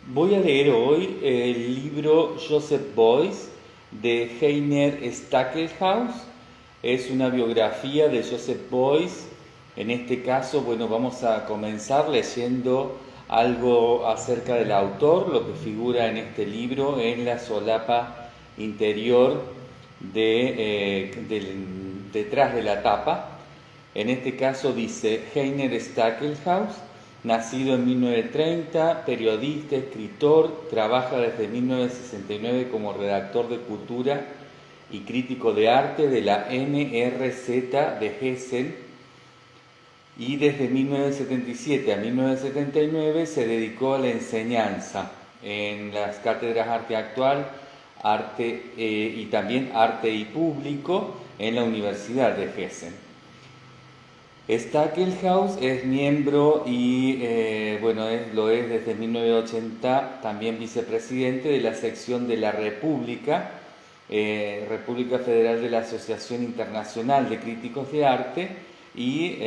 Voy a leer hoy el libro Joseph Beuys de Heiner Stackelhaus. Es una biografía de Joseph Beuys. En este caso, bueno, vamos a comenzar leyendo algo acerca del autor, lo que figura en este libro en la solapa interior detrás de la tapa. En este caso dice Heiner Stackelhaus, nacido en 1930, periodista, escritor, trabaja desde 1969 como redactor de cultura y crítico de arte de la NRZ de Hessen, y desde 1977 a 1979 se dedicó a la enseñanza en las cátedras Arte Actual, Arte y también Arte y Público en la Universidad de Hessen. Stackelhaus es miembro y lo es desde 1980 también vicepresidente de la sección de la República Federal de la Asociación Internacional de Críticos de Arte, y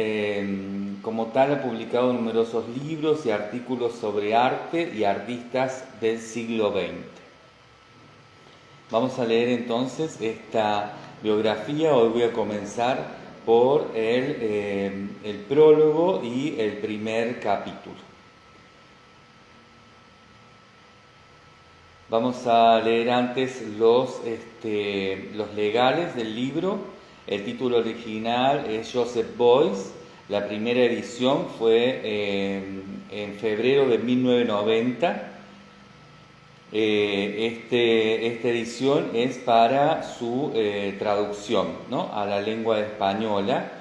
como tal ha publicado numerosos libros y artículos sobre arte y artistas del siglo XX. Vamos a leer entonces esta biografía. Hoy voy a comenzar por el prólogo y el primer capítulo. Vamos a leer antes los legales del libro. El título original es Joseph Beuys. La primera edición fue en febrero de 1990. Esta edición es para su traducción, ¿no?, a la lengua española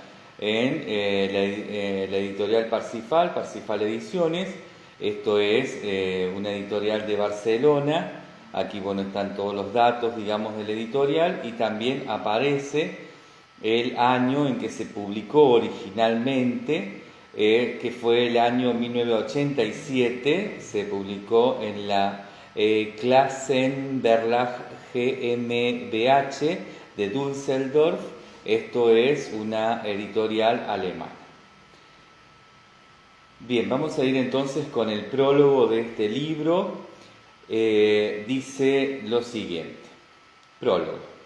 en la editorial Parsifal Ediciones. Esto es una editorial de Barcelona. Aquí, bueno, están todos los datos, digamos, del editorial, y también aparece el año en que se publicó originalmente, que fue el año 1987. Se publicó en la Klassenverlag GmbH de Düsseldorf. Esto es una editorial alemana. Bien, vamos a ir entonces con el prólogo de este libro. Dice lo siguiente. Prólogo.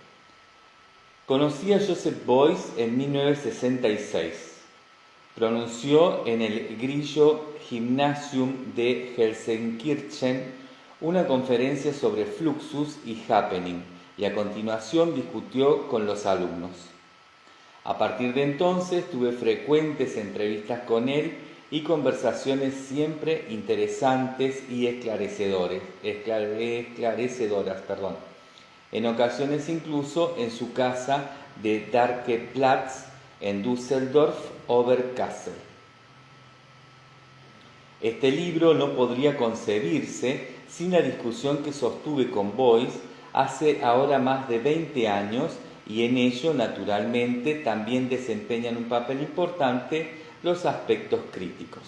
Conocí a Joseph Beuys en 1966. Pronunció en el Grillo Gymnasium de Gelsenkirchen una conferencia sobre fluxus y happening, y a continuación discutió con los alumnos. A partir de entonces tuve frecuentes entrevistas con él y conversaciones siempre interesantes y esclarecedoras. En ocasiones incluso en su casa de Darke Platz en Düsseldorf Oberkassel. Este libro no podría concebirse sin la discusión que sostuve con Beuys hace ahora más de 20 años, y en ello, naturalmente, también desempeñan un papel importante los aspectos críticos.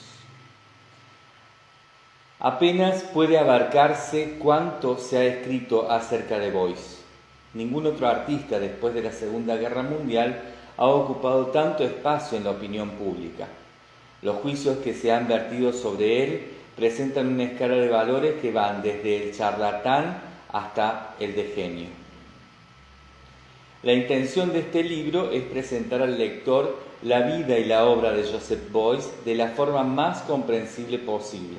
Apenas puede abarcarse cuánto se ha escrito acerca de Beuys. Ningún otro artista después de la Segunda Guerra Mundial ha ocupado tanto espacio en la opinión pública. Los juicios que se han vertido sobre él presentan una escala de valores que van desde el charlatán hasta el de genio. La intención de este libro es presentar al lector la vida y la obra de Joseph Beuys de la forma más comprensible posible.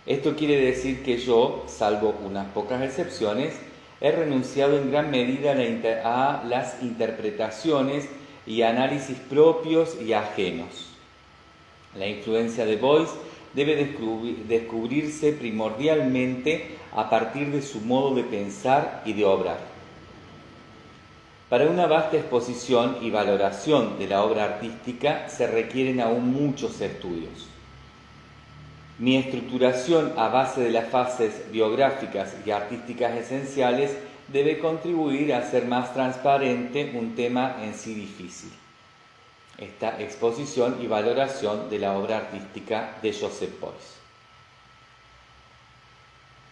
Esto quiere decir que yo, salvo unas pocas excepciones, he renunciado en gran medida a las interpretaciones y análisis propios y ajenos. La influencia de Beuys debe descubrirse primordialmente a partir de su modo de pensar y de obrar. Para una vasta exposición y valoración de la obra artística se requieren aún muchos estudios. Mi estructuración a base de las fases biográficas y artísticas esenciales debe contribuir a hacer más transparente un tema en sí difícil. Esta exposición y valoración de la obra artística de Joseph Beuys.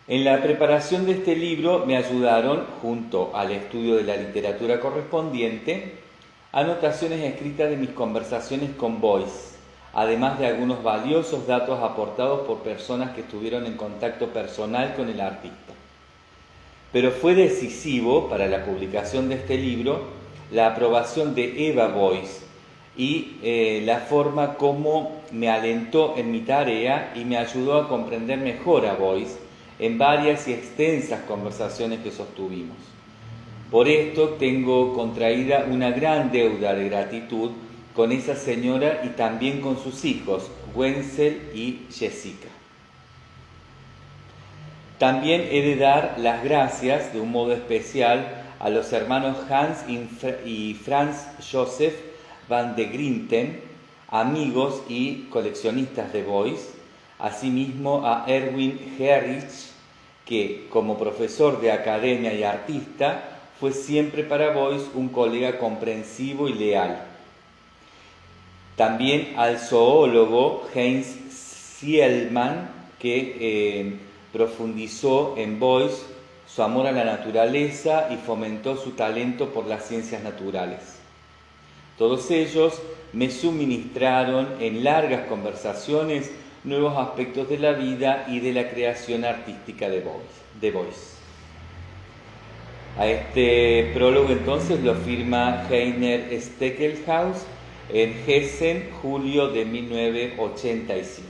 En la preparación de este libro me ayudaron, junto al estudio de la literatura correspondiente, anotaciones escritas de mis conversaciones con Beuys, además de algunos valiosos datos aportados por personas que estuvieron en contacto personal con el artista. Pero fue decisivo para la publicación de este libro la aprobación de Eva Boyce y la forma como me alentó en mi tarea y me ayudó a comprender mejor a Boyce en varias y extensas conversaciones que sostuvimos. Por esto tengo contraída una gran deuda de gratitud con esa señora y también con sus hijos, Wenzel y Jessica. También he de dar las gracias de un modo especial a los hermanos Hans y Franz Joseph van de Grinten, amigos y coleccionistas de Boyce, asimismo a Erwin Herrich, que como profesor de academia y artista fue siempre para Boyce un colega comprensivo y leal. También al zoólogo Heinz Sielmann, que profundizó en Boyce su amor a la naturaleza y fomentó su talento por las ciencias naturales. Todos ellos me suministraron en largas conversaciones nuevos aspectos de la vida y de la creación artística de Boyce. A este prólogo entonces lo firma Heiner Steckelhaus en Hessen, julio de 1987.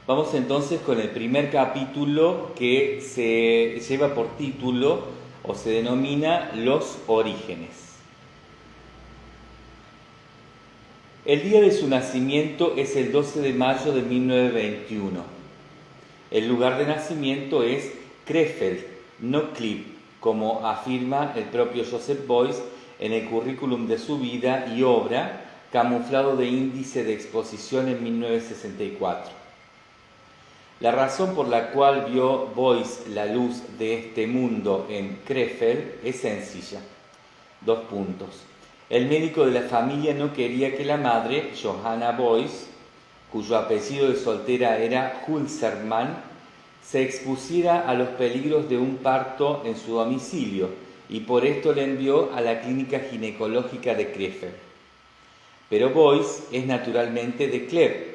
Vamos entonces con el primer capítulo que se lleva por título o se denomina Los Orígenes. El día de su nacimiento es el 12 de mayo de 1921. El lugar de nacimiento es Krefeld, no Klipp, como afirma el propio Joseph Boyce en el currículum de su vida y obra, camuflado de índice de exposición en 1964. La razón por la cual vio Boyce la luz de este mundo en Krefeld es sencilla. 2 puntos. El médico de la familia no quería que la madre, Johanna Boyce, cuyo apellido de soltera era Hulsermann, se expusiera a los peligros de un parto en su domicilio y por esto le envió a la clínica ginecológica de Krefeld. Pero Boyce es naturalmente de Klepp.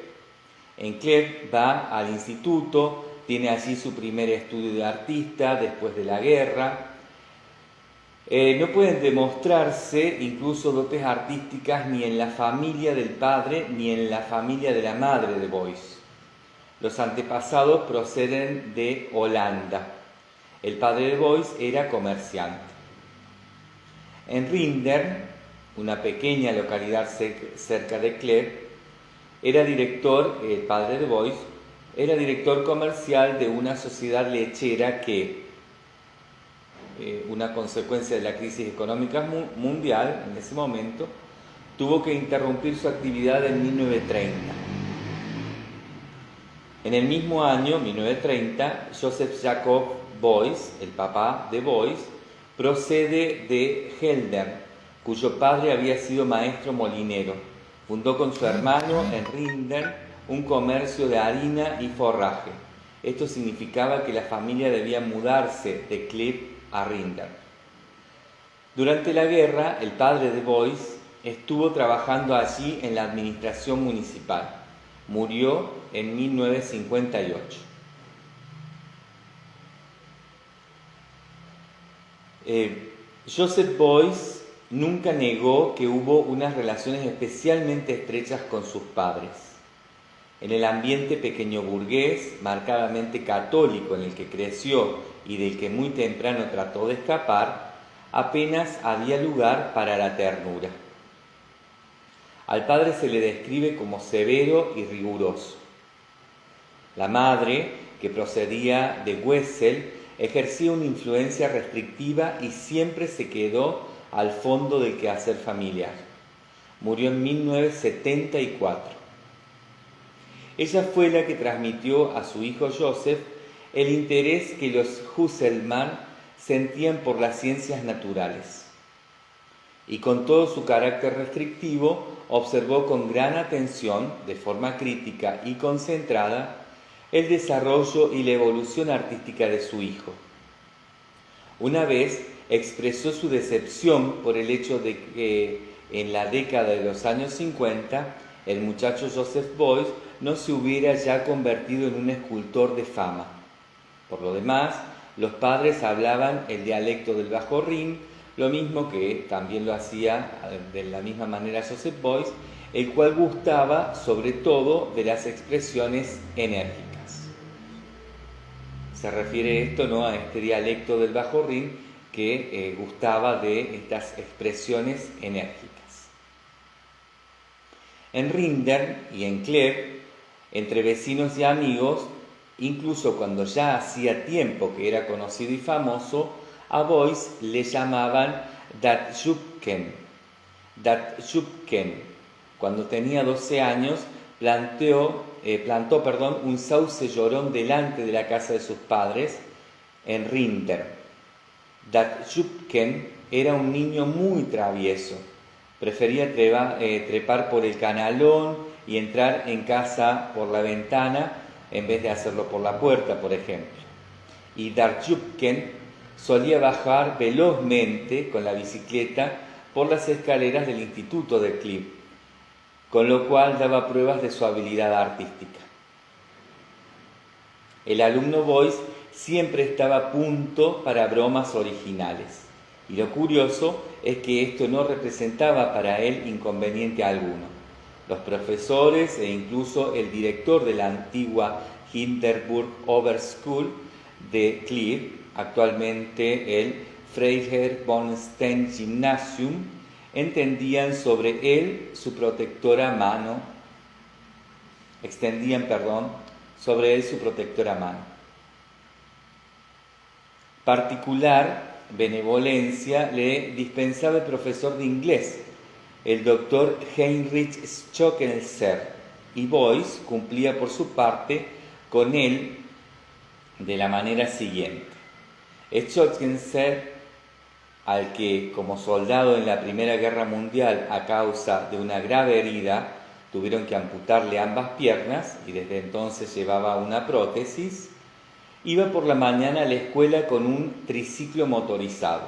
En Klepp va al instituto, tiene allí su primer estudio de artista después de la guerra. No pueden demostrarse incluso dotes artísticas ni en la familia del padre ni en la familia de la madre de Boyce. Los antepasados proceden de Holanda. El padre de Boyce era comerciante. En Rindern, una pequeña localidad cerca de Klepp, el padre de Boyce, era director comercial de una sociedad lechera que, una consecuencia de la crisis económica mundial en ese momento, tuvo que interrumpir su actividad en 1930. En el mismo año, 1930, Joseph Jacob Boyce, el papá de Boyce, procede de Geldern, cuyo padre había sido maestro molinero. Fundó con su hermano en Rindern un comercio de harina y forraje. Esto significaba que la familia debía mudarse de Klepp a Rindern. Durante la guerra, el padre de Boyce estuvo trabajando allí en la administración municipal. Murió en 1958. Joseph Boyce nunca negó que hubo unas relaciones especialmente estrechas con sus padres. En el ambiente pequeño burgués, marcadamente católico en el que creció y del que muy temprano trató de escapar, apenas había lugar para la ternura. Al padre se le describe como severo y riguroso. La madre, que procedía de Wesel, ejercía una influencia restrictiva y siempre se quedó al fondo del quehacer familiar. Murió en 1974. Ella fue la que transmitió a su hijo Joseph el interés que los Husselmann sentían por las ciencias naturales. Y con todo su carácter restrictivo, observó con gran atención, de forma crítica y concentrada, el desarrollo y la evolución artística de su hijo. Una vez expresó su decepción por el hecho de en la década de los años 50, el muchacho Joseph Beuys no se hubiera ya convertido en un escultor de fama. Por lo demás, los padres hablaban el dialecto del Bajo Rin, lo mismo que también lo hacía de la misma manera Joseph Beuys, el cual gustaba sobre todo de las expresiones enérgicas. Se refiere esto, ¿no?, a este dialecto del Bajo Rin que gustaba de estas expresiones enérgicas. En Rindern y en Kleve, entre vecinos y amigos, incluso cuando ya hacía tiempo que era conocido y famoso, a Beuys le llamaban Dat Schubken. Cuando tenía 12 años, plantó un sauce llorón delante de la casa de sus padres en Rindern. Dat Schubken era un niño muy travieso. Prefería trepar por el canalón y entrar en casa por la ventana en vez de hacerlo por la puerta, por ejemplo. Y Dat Schubken solía bajar velozmente con la bicicleta por las escaleras del Instituto de Kleve, con lo cual daba pruebas de su habilidad artística. El alumno Beuys siempre estaba a punto para bromas originales, y lo curioso es que esto no representaba para él inconveniente alguno. Los profesores e incluso el director de la antigua Hindenburg Oberschule de Kleve, actualmente el Freiherr von Steen Gymnasium, extendían sobre él su protectora mano. Particular benevolencia le dispensaba el profesor de inglés, el doctor Heinrich Schockenser, y Beuys cumplía por su parte con él de la manera siguiente. Schockenser, al que como soldado en la Primera Guerra Mundial a causa de una grave herida tuvieron que amputarle ambas piernas y desde entonces llevaba una prótesis, iba por la mañana a la escuela con un triciclo motorizado.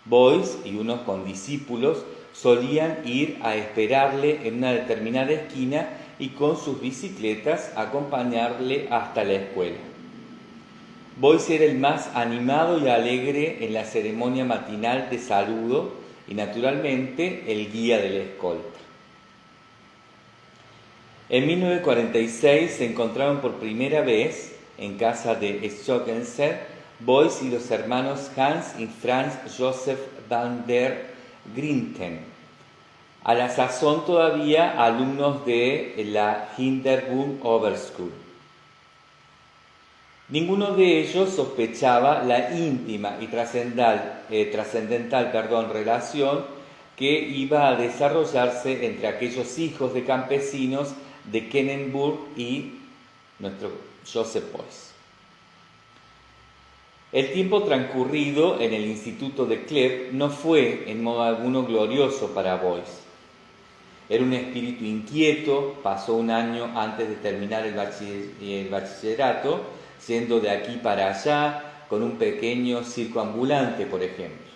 Beuys y unos condiscípulos solían ir a esperarle en una determinada esquina y con sus bicicletas acompañarle hasta la escuela. Beuys era el más animado y alegre en la ceremonia matinal de saludo y naturalmente el guía de la escolta. En 1946 se encontraron por primera vez en casa de Schockenser, Beuys y los hermanos Hans y Franz Joseph van der Grinten, a la sazón todavía alumnos de la Hindenburg Oberschule. Ninguno de ellos sospechaba la íntima y trascendental relación que iba a desarrollarse entre aquellos hijos de campesinos de Kenneburg y nuestro Joseph Beuys. El tiempo transcurrido en el Instituto de Kleve no fue en modo alguno glorioso para Beuys. Era un espíritu inquieto, pasó un año antes de terminar el bachillerato, yendo de aquí para allá con un pequeño circo ambulante, por ejemplo.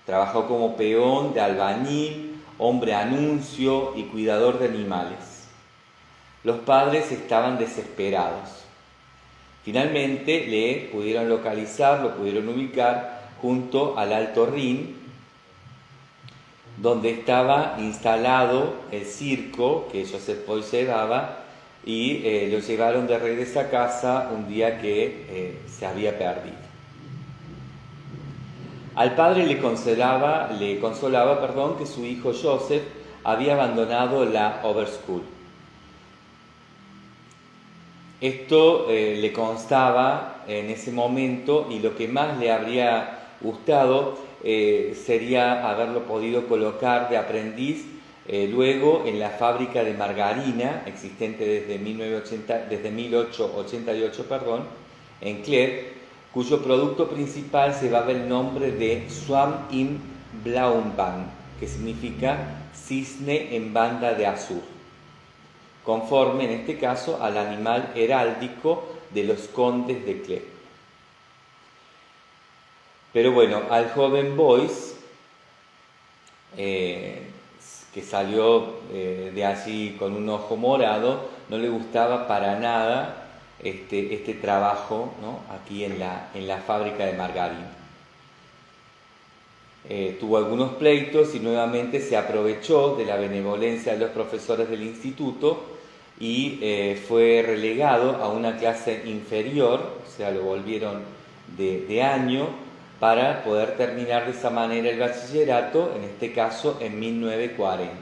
Trabajó como peón de albañil, hombre anuncio y cuidador de animales. Los padres estaban desesperados. Finalmente le pudieron localizar, lo pudieron ubicar junto al Alto Rin, donde estaba instalado el circo que Joseph Beuys llevaba, y lo llevaron de regreso a casa un día que se había perdido. Al padre le consolaba que su hijo Joseph había abandonado la Oberschule. Esto le constaba en ese momento, y lo que más le habría gustado sería haberlo podido colocar de aprendiz luego en la fábrica de margarina existente desde 1888 en Kleve, cuyo producto principal llevaba el nombre de Schwamm im Blauenband, que significa cisne en banda de azul, conforme en este caso al animal heráldico de los condes de Kleve. Pero bueno, al joven Beuys que salió de allí con un ojo morado, no le gustaba para nada este trabajo, ¿no? Aquí en la fábrica de margarina. Tuvo algunos pleitos y nuevamente se aprovechó de la benevolencia de los profesores del instituto y fue relegado a una clase inferior, o sea, lo volvieron de año para poder terminar de esa manera el bachillerato, en este caso en 1940.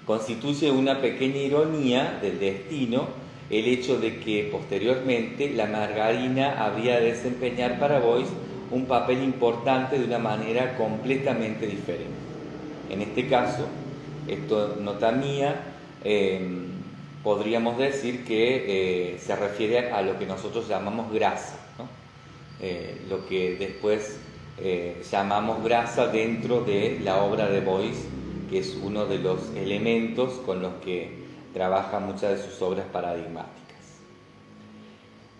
Constituye una pequeña ironía del destino el hecho de que posteriormente la margarina habría de desempeñar para Boyce un papel importante de una manera completamente diferente. En este caso, esto nota mía, podríamos decir que se refiere a lo que nosotros llamamos grasa, ¿no? Lo que después llamamos grasa dentro de la obra de Boyce, que es uno de los elementos con los que trabaja muchas de sus obras paradigmáticas.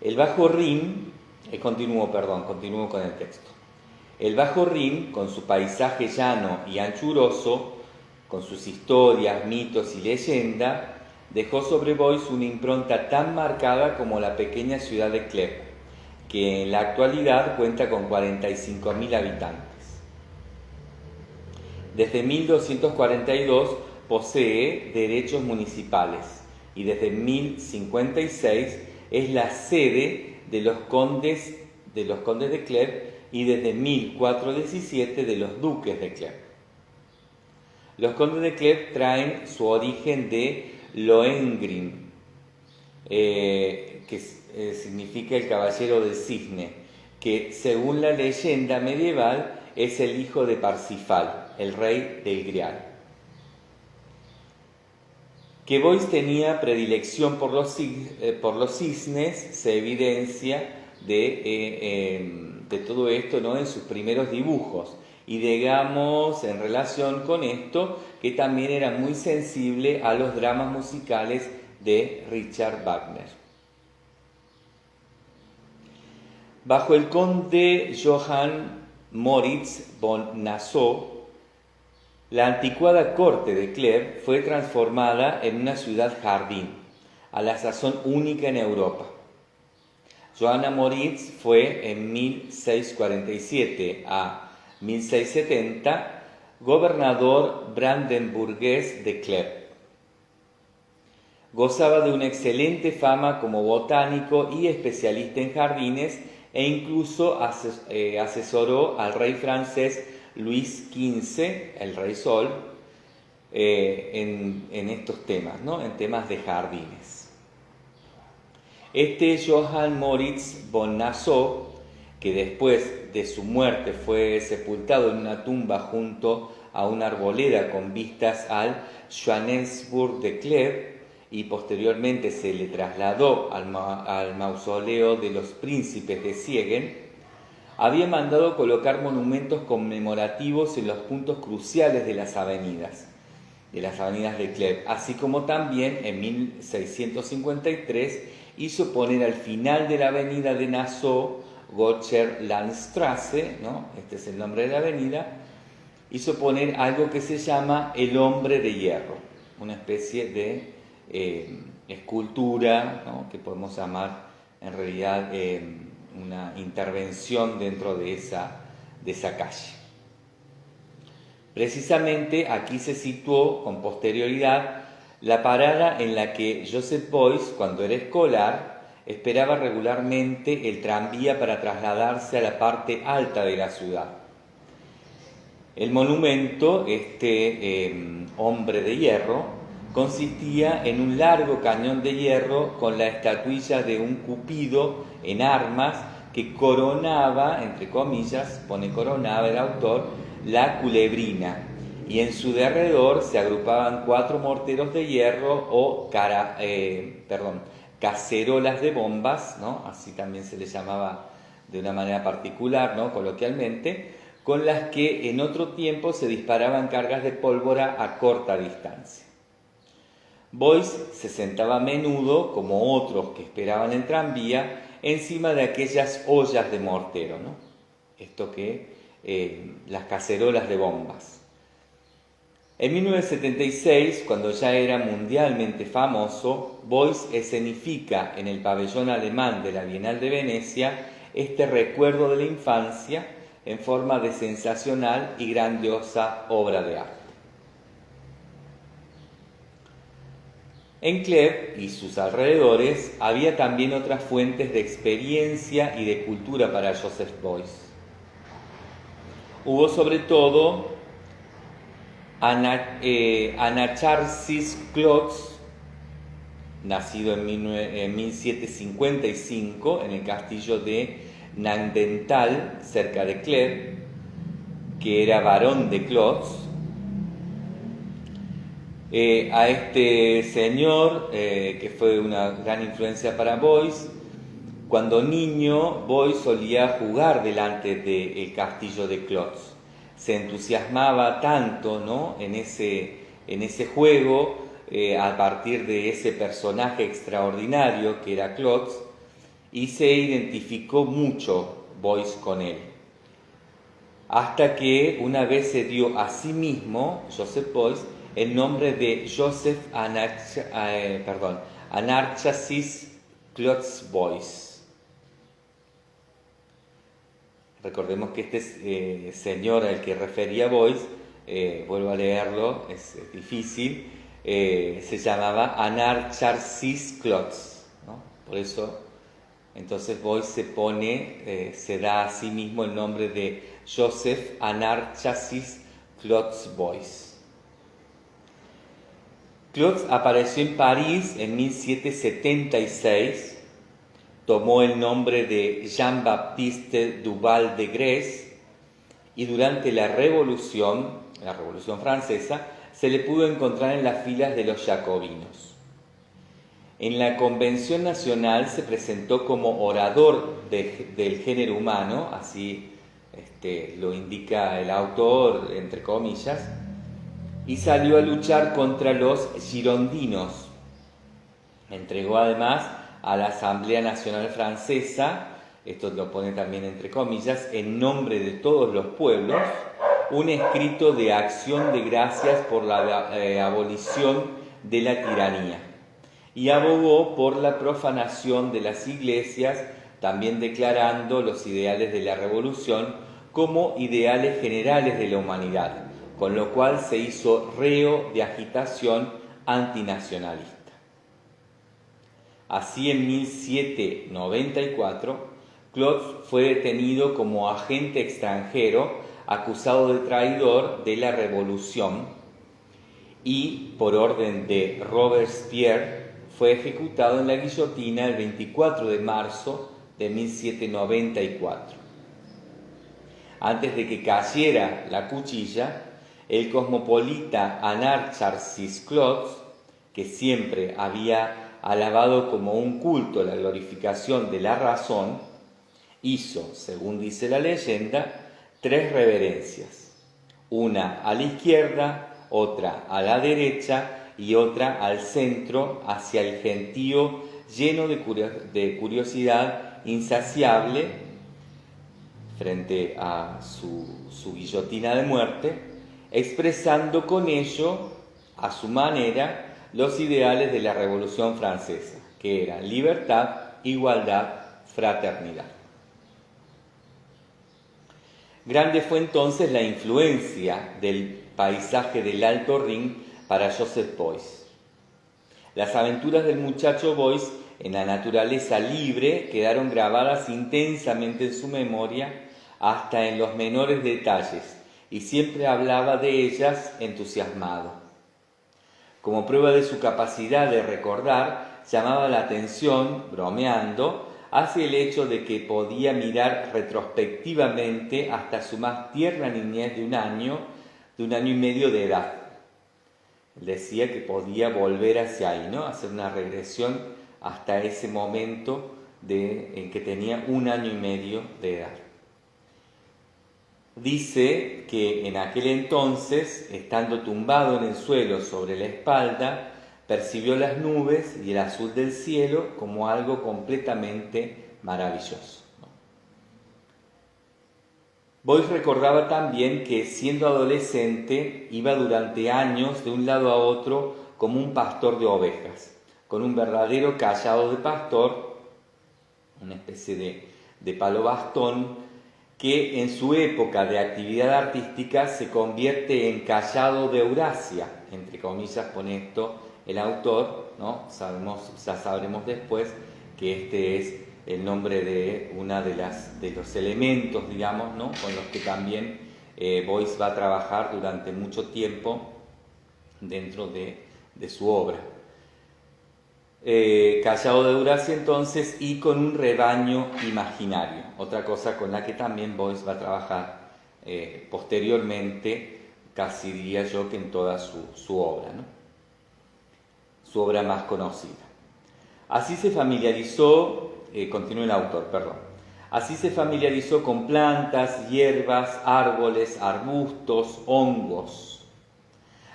El Bajo Rin, continúo con el texto. El Bajo Rin, con su paisaje llano y anchuroso, con sus historias, mitos y leyenda, dejó sobre Boyce una impronta tan marcada como la pequeña ciudad de Clèves, que en la actualidad cuenta con 45.000 habitantes. Desde 1242 posee derechos municipales y desde 1056 es la sede de los condes de Clèves y desde 1417 de los duques de Clèves. Los condes de Clèves traen su origen de Lohengrin, que significa el caballero del cisne, que según la leyenda medieval es el hijo de Parsifal, el rey del Grial. Que Boyce tenía predilección por los cisnes se evidencia de todo esto, ¿no? En sus primeros dibujos. Y digamos, en relación con esto, que también era muy sensible a los dramas musicales de Richard Wagner. Bajo el conde Johann Moritz von Nassau, la anticuada corte de Clèves fue transformada en una ciudad-jardín, a la sazón única en Europa. Johann Moritz fue en 1647 a 1670 gobernador brandenburgués de Clèves. Gozaba de una excelente fama como botánico y especialista en jardines e incluso asesoró al rey francés Luis XV, el Rey Sol, en estos temas, ¿no? En temas de jardines. Este Johann Moritz von Nassau, que después de su muerte fue sepultado en una tumba junto a una arboleda con vistas al Johannesburg de Clèves y posteriormente se le trasladó al mausoleo de los príncipes de Siegen, había mandado colocar monumentos conmemorativos en los puntos cruciales de las avenidas de Clèves, así como también en 1653 hizo poner al final de la avenida de Nassau, Gotcher Landstraße, ¿no? Este es el nombre de la avenida, hizo poner algo que se llama el Hombre de Hierro, una especie de escultura, ¿no? Que podemos llamar en realidad una intervención dentro de esa calle. Precisamente aquí se situó con posterioridad la parada en la que Joseph Beuys, cuando era escolar, esperaba regularmente el tranvía para trasladarse a la parte alta de la ciudad. El monumento, Hombre de Hierro, consistía en un largo cañón de hierro con la estatuilla de un cupido en armas que coronaba, entre comillas, pone coronaba el autor, la culebrina, y en su derredor se agrupaban 4 morteros de hierro o cacerolas de bombas, ¿no? Así también se les llamaba de una manera particular, ¿no? Coloquialmente, con las que en otro tiempo se disparaban cargas de pólvora a corta distancia. Beuys se sentaba a menudo, como otros que esperaban el tranvía, encima de aquellas ollas de mortero, ¿no? Esto que las cacerolas de bombas. En 1976, cuando ya era mundialmente famoso, Beuys escenifica en el pabellón alemán de la Bienal de Venecia este recuerdo de la infancia en forma de sensacional y grandiosa obra de arte. En Clèves y sus alrededores había también otras fuentes de experiencia y de cultura para Joseph Beuys. Hubo sobre todo Anacharsis Clots, nacido en 1755 en el castillo de Nandental, cerca de Clèves, que era barón de Clots. A este señor, que fue una gran influencia para Beuys, cuando niño, Beuys solía jugar delante del castillo de Clots. Se entusiasmaba tanto, ¿no?, en ese juego, a partir de ese personaje extraordinario que era Clots, y se identificó mucho Beuys con él. Hasta que una vez se dio a sí mismo, Joseph Beuys, el nombre de Joseph Anarchasis Clots Beuys. Recordemos que este señor al que refería Beuys, vuelvo a leerlo, es difícil, se llamaba Anarchasis Clots, ¿no? Por eso, entonces Beuys se da a sí mismo el nombre de Joseph Anarchasis Clots Beuys. Clots apareció en París en 1776, tomó el nombre de Jean-Baptiste Duval de Grèce y durante la Revolución Francesa, se le pudo encontrar en las filas de los jacobinos. En la Convención Nacional se presentó como orador del género humano, así lo indica el autor, entre comillas, y salió a luchar contra los girondinos. Entregó además a la Asamblea Nacional Francesa, esto lo pone también entre comillas, en nombre de todos los pueblos, un escrito de acción de gracias por la abolición de la tiranía, y abogó por la profanación de las iglesias, también declarando los ideales de la revolución como ideales generales de la humanidad, con lo cual se hizo reo de agitación antinacionalista. Así, en 1794, Clots fue detenido como agente extranjero, acusado de traidor de la revolución, y por orden de Robespierre fue ejecutado en la guillotina el 24 de marzo de 1794. Antes de que cayera la cuchilla, el cosmopolita Anarchasis Clots, que siempre había alabado como un culto la glorificación de la razón, hizo, según dice la leyenda, 3 reverencias, una a la izquierda, otra a la derecha y otra al centro, hacia el gentío lleno de curiosidad insaciable frente a su guillotina de muerte, expresando con ello, a su manera, los ideales de la Revolución Francesa, que eran libertad, igualdad, fraternidad. Grande fue entonces la influencia del paisaje del Alto Rin para Joseph Beuys. Las aventuras del muchacho Beuys en la naturaleza libre quedaron grabadas intensamente en su memoria hasta en los menores detalles, y siempre hablaba de ellas entusiasmado. Como prueba de su capacidad de recordar, llamaba la atención, bromeando, hacia el hecho de que podía mirar retrospectivamente hasta su más tierna niñez de un año y medio de edad. Él decía que podía volver hacia ahí, ¿no?, hacer una regresión hasta ese momento en que tenía 1 año y medio de edad. Dice que en aquel entonces, estando tumbado en el suelo sobre la espalda, percibió las nubes y el azul del cielo como algo completamente maravilloso. Boyce recordaba también que siendo adolescente iba durante años de un lado a otro como un pastor de ovejas, con un verdadero cayado de pastor, una especie de palo bastón, que en su época de actividad artística se convierte en cayado de Eurasia, entre comillas pone esto el autor, ¿no? Ya sabremos después que este es el nombre de una de los elementos, digamos, ¿no? Con los que también Boyce va a trabajar durante mucho tiempo dentro de su obra. Callao de Eurasia entonces, y con un rebaño imaginario, otra cosa con la que también Boyce va a trabajar posteriormente, casi diría yo que en toda su obra, ¿no? Su obra más conocida. Así se familiarizó, continúa el autor, perdón, así se familiarizó con plantas, hierbas, árboles, arbustos, hongos.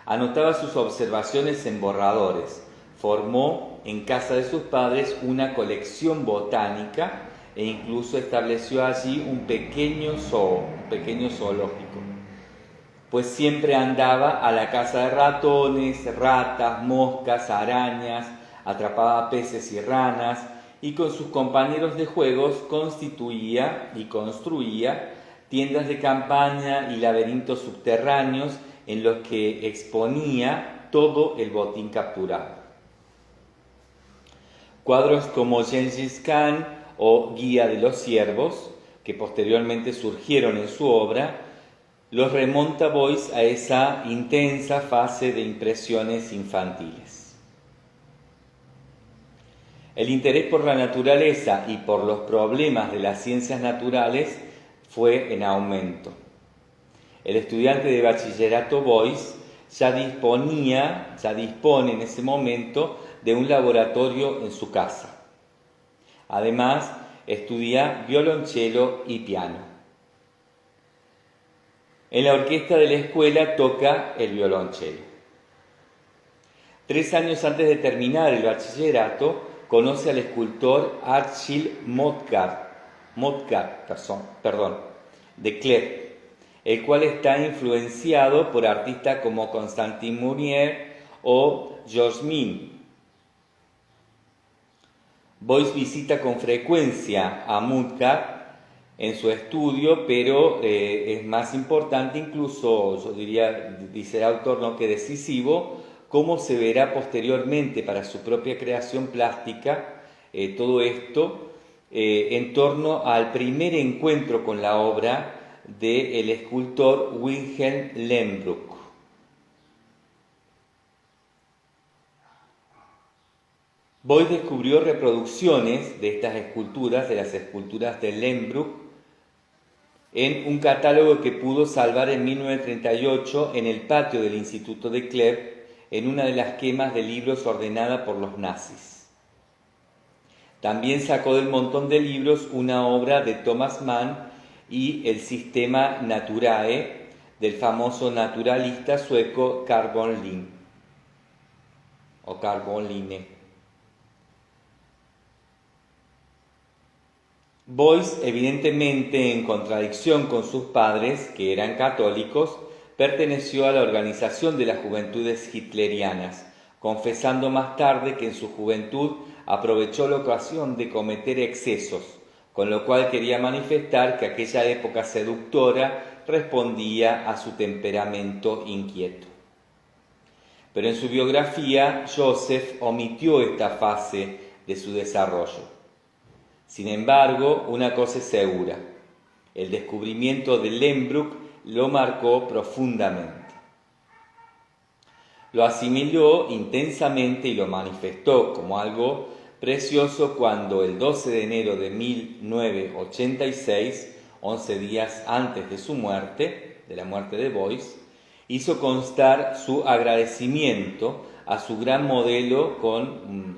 Anotaba sus observaciones en borradores. Formó en casa de sus padres una colección botánica e incluso estableció allí un pequeño zoológico. Pues siempre andaba a la caza de ratones, ratas, moscas, arañas, atrapaba peces y ranas, y con sus compañeros de juegos constituía y construía tiendas de campaña y laberintos subterráneos en los que exponía todo el botín capturado. Cuadros como Gengis Khan o Guía de los Ciervos, que posteriormente surgieron en su obra, los remonta Boyce a esa intensa fase de impresiones infantiles. El interés por la naturaleza y por los problemas de las ciencias naturales fue en aumento. El estudiante de bachillerato Boyce ya dispone en ese momento de un laboratorio en su casa. Además, estudia violonchelo y piano. En la orquesta de la escuela toca el violonchelo. 3 años antes de terminar el bachillerato, conoce al escultor Archil Modgard, de Kleve, el cual está influenciado por artistas como Constantin Meunier o Georges Mine. Boyce visita con frecuencia a Modgard en su estudio, pero es más importante, incluso yo diría, dice el autor, ¿no?, que decisivo, cómo se verá posteriormente para su propia creación plástica todo esto en torno al primer encuentro con la obra del escultor Wilhelm Lehmbruck. Boyce descubrió reproducciones de estas esculturas, de las esculturas de Lehmbruck, en un catálogo que pudo salvar en 1938 en el patio del Instituto de Kleve, en una de las quemas de libros ordenada por los nazis. También sacó del montón de libros una obra de Thomas Mann y el Systema Naturae del famoso naturalista sueco Carl von Linné. Boyce, evidentemente en contradicción con sus padres, que eran católicos, perteneció a la organización de las juventudes hitlerianas, confesando más tarde que en su juventud aprovechó la ocasión de cometer excesos, con lo cual quería manifestar que aquella época seductora respondía a su temperamento inquieto. Pero en su biografía, Joseph omitió esta fase de su desarrollo. Sin embargo, una cosa es segura: el descubrimiento de Lehmbruck lo marcó profundamente. Lo asimiló intensamente y lo manifestó como algo precioso cuando el 12 de enero de 1986, 11 días antes de su muerte, de la muerte de Boyce, hizo constar su agradecimiento a su gran modelo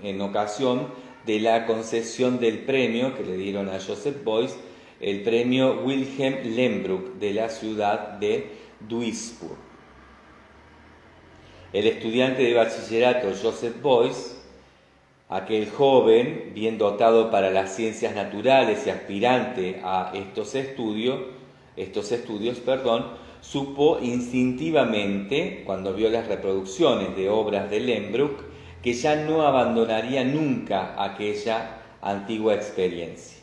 en ocasión de la concesión del premio que le dieron a Joseph Boyce, el premio Wilhelm Lehmbruck de la ciudad de Duisburg. El estudiante de bachillerato Joseph Boyce, aquel joven bien dotado para las ciencias naturales y aspirante a estos estudios, estos estudios, supo instintivamente, cuando vio las reproducciones de obras de Lehmbruck, que ya no abandonaría nunca aquella antigua experiencia.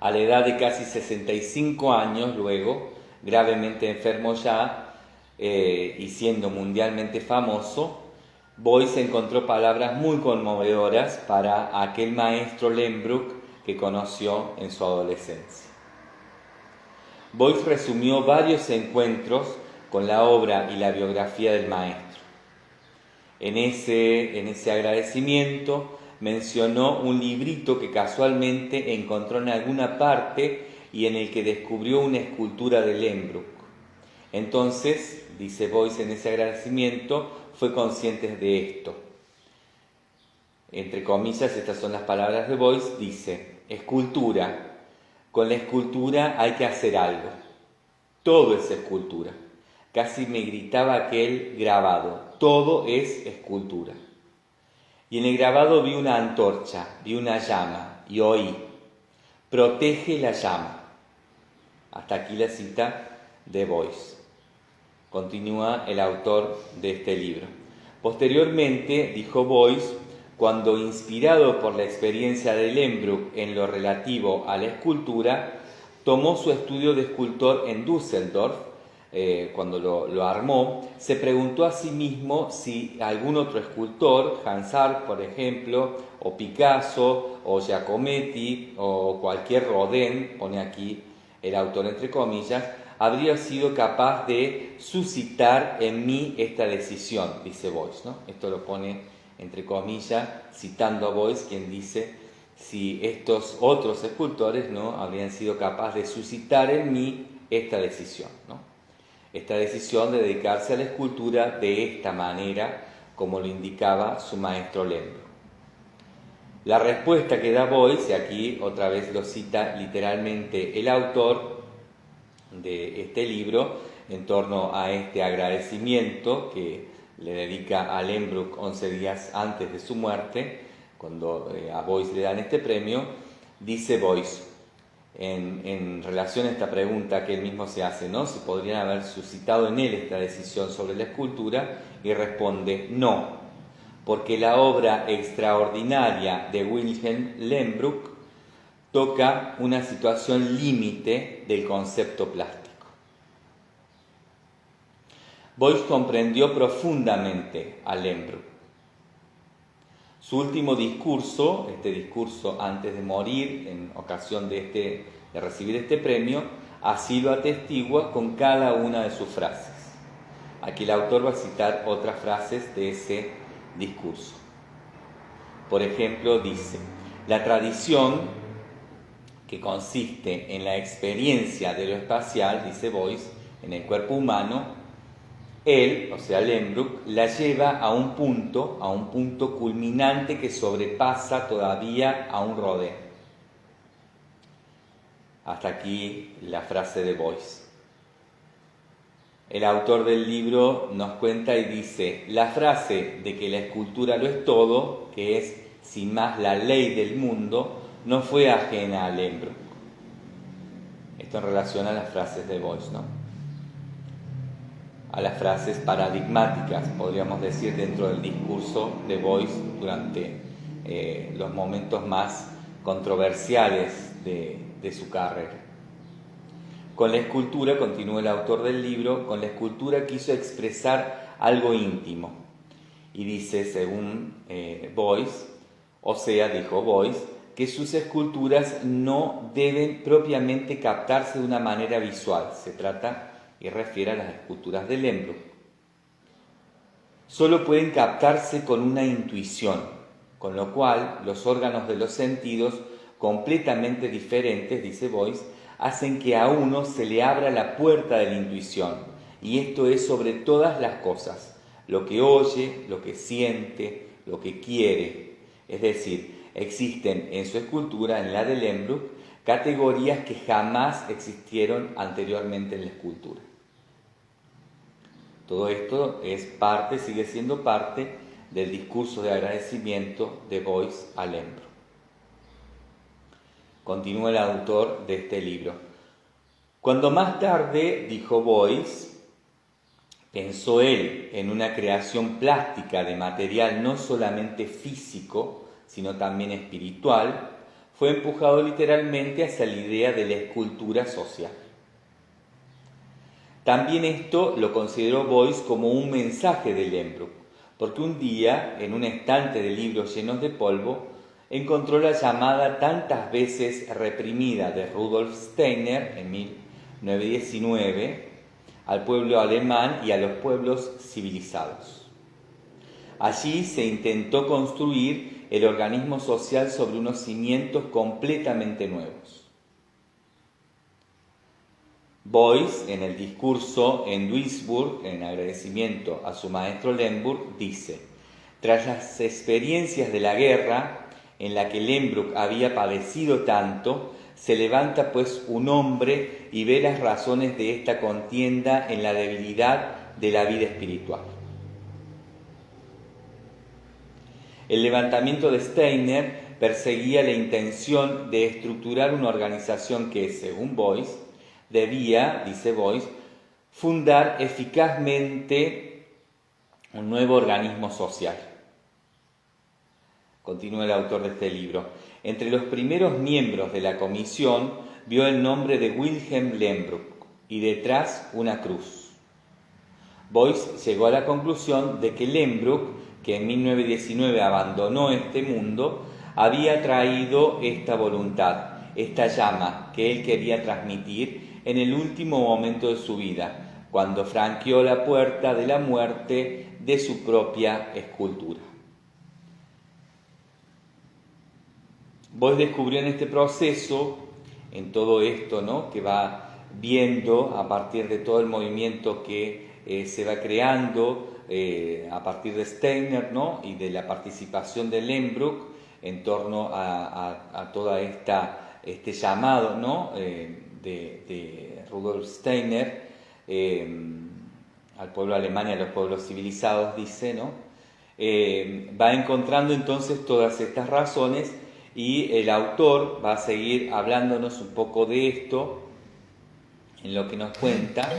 A la edad de casi 65 años, luego, gravemente enfermo ya y siendo mundialmente famoso, Beuys encontró palabras muy conmovedoras para aquel maestro Lehmbruck que conoció en su adolescencia. Beuys resumió varios encuentros con la obra y la biografía del maestro. En ese agradecimiento mencionó un librito que casualmente encontró en alguna parte y en el que descubrió una escultura de Lehmbruck. Entonces, dice Beuys en ese agradecimiento, fue consciente de esto. Entre comillas, estas son las palabras de Beuys, dice: escultura. Con la escultura hay que hacer algo. Todo es escultura. Casi me gritaba aquel grabado. Todo es escultura. Y en el grabado vi una antorcha, vi una llama y oí: protege la llama. Hasta aquí la cita de Beuys. Continúa el autor de este libro. Posteriormente, dijo Beuys, cuando inspirado por la experiencia de Lehmbruck en lo relativo a la escultura, tomó su estudio de escultor en Düsseldorf. Cuando lo armó, se preguntó a sí mismo si algún otro escultor, Hans Arp, por ejemplo, o Picasso, o Giacometti, o cualquier Rodin, pone aquí el autor entre comillas, habría sido capaz de suscitar en mí esta decisión, dice Beuys, ¿no? Esto lo pone entre comillas, citando a Beuys, quien dice si estos otros escultores no habrían sido capaces de suscitar en mí esta decisión, ¿no? Esta decisión de dedicarse a la escultura de esta manera, como lo indicaba su maestro Lehmbruck. La respuesta que da Beuys, y aquí otra vez lo cita literalmente el autor de este libro, en torno a este agradecimiento que le dedica a Lehmbruck 11 días antes de su muerte, cuando a Beuys le dan este premio, dice Beuys, en relación a esta pregunta que él mismo se hace, ¿no? Si podrían haber suscitado en él esta decisión sobre la escultura, y responde: no, porque la obra extraordinaria de Wilhelm Lehmbruck toca una situación límite del concepto plástico. Beuys comprendió profundamente a Lehmbruck. Su último discurso, este discurso antes de morir, en ocasión de recibir este premio, así lo atestigua con cada una de sus frases. Aquí el autor va a citar otras frases de ese discurso. Por ejemplo, dice: la tradición, que consiste en la experiencia de lo espacial, dice Beuys, en el cuerpo humano, él, o sea Lehmbruck, la lleva a un punto culminante que sobrepasa todavía a un Rodin. Hasta aquí la frase de Beuys. El autor del libro nos cuenta y dice: la frase de que la escultura lo es todo, que es sin más la ley del mundo, no fue ajena a Lehmbruck. Esto en relación a las frases de Beuys, ¿no? A las frases paradigmáticas, podríamos decir, dentro del discurso de Beuys durante los momentos más controversiales de su carrera. Con la escultura, continúa el autor del libro, con la escultura quiso expresar algo íntimo. Y dice, según Beuys, o sea, dijo Beuys, que sus esculturas no deben propiamente captarse de una manera visual. Se trata y refiere a las esculturas de Lehmbruck. Solo pueden captarse con una intuición, con lo cual los órganos de los sentidos, completamente diferentes, dice Beuys, hacen que a uno se le abra la puerta de la intuición, y esto es sobre todas las cosas, lo que oye, lo que siente, lo que quiere. Es decir, existen en su escultura, en la de Lehmbruck, categorías que jamás existieron anteriormente en la escultura. Todo esto sigue siendo parte del discurso de agradecimiento de Beuys a Lehmbruck. Continúa el autor de este libro. Cuando más tarde, dijo Boyce, pensó él en una creación plástica de material no solamente físico, sino también espiritual, fue empujado literalmente hacia la idea de la escultura social. También esto lo consideró Boyce como un mensaje de Lehmbruck, porque un día, en un estante de libros llenos de polvo, encontró la llamada tantas veces reprimida de Rudolf Steiner en 1919 al pueblo alemán y a los pueblos civilizados. Allí se intentó construir el organismo social sobre unos cimientos completamente nuevos. Boyce, en el discurso en Duisburg, en agradecimiento a su maestro Lehmbruck, dice: tras las experiencias de la guerra, en la que Lehmbruck había padecido tanto, se levanta pues un hombre y ve las razones de esta contienda en la debilidad de la vida espiritual. El levantamiento de Steiner perseguía la intención de estructurar una organización que, según Boyce, debía, dice Boyce, fundar eficazmente un nuevo organismo social. Continúa el autor de este libro. Entre los primeros miembros de la comisión vio el nombre de Wilhelm Lehmbruck y detrás una cruz. Boyce llegó a la conclusión de que Lehmbruck, que en 1919 abandonó este mundo, había traído esta voluntad, esta llama que él quería transmitir en el último momento de su vida, cuando franqueó la puerta de la muerte de su propia escultura. Boyce descubrió en este proceso, en todo esto, ¿no?, que va viendo a partir de todo el movimiento que se va creando a partir de Steiner, ¿no?, y de la participación de Lehmbruck en torno a toda este llamado, ¿no?, de Rudolf Steiner al pueblo alemán y a los pueblos civilizados, dice, ¿no? Va encontrando entonces todas estas razones y el autor va a seguir hablándonos un poco de esto en lo que nos cuenta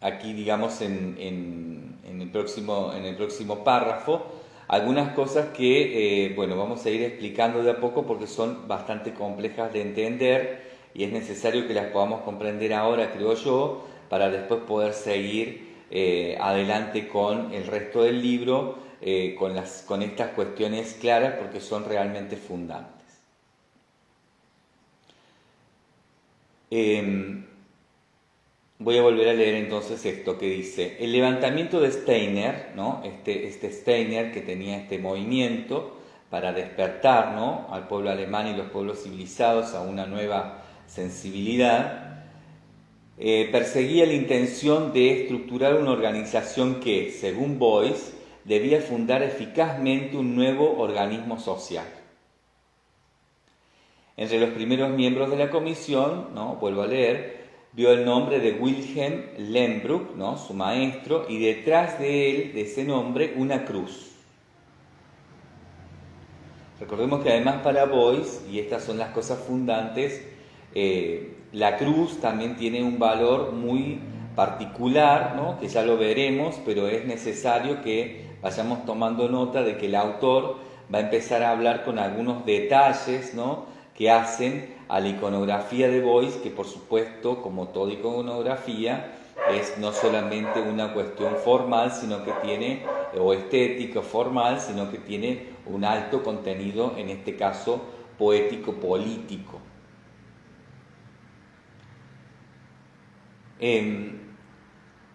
aquí, digamos, en el próximo párrafo, algunas cosas que, vamos a ir explicando de a poco porque son bastante complejas de entender y es necesario que las podamos comprender ahora, creo yo, para después poder seguir adelante con el resto del libro, con estas cuestiones claras porque son realmente fundantes. Voy a volver a leer entonces esto que dice: el levantamiento de Steiner, ¿no?, este Steiner que tenía este movimiento para despertar, ¿no?, al pueblo alemán y los pueblos civilizados a una nueva sensibilidad, perseguía la intención de estructurar una organización que, según Boyce, debía fundar eficazmente un nuevo organismo social. Entre los primeros miembros de la comisión, ¿no?, vuelvo a leer, vio el nombre de Wilhelm Lehmbruck, ¿no?, su maestro, y detrás de él, de ese nombre, una cruz. Recordemos que además para Boyce, y estas son las cosas fundantes, la cruz también tiene un valor muy particular, ¿no?, que ya lo veremos, pero es necesario que vayamos tomando nota de que el autor va a empezar a hablar con algunos detalles, ¿no?, que hacen a la iconografía de Boyce, que por supuesto, como toda iconografía, es no solamente una cuestión formal, sino que tiene, o estética formal, sino que tiene un alto contenido, en este caso, poético-político.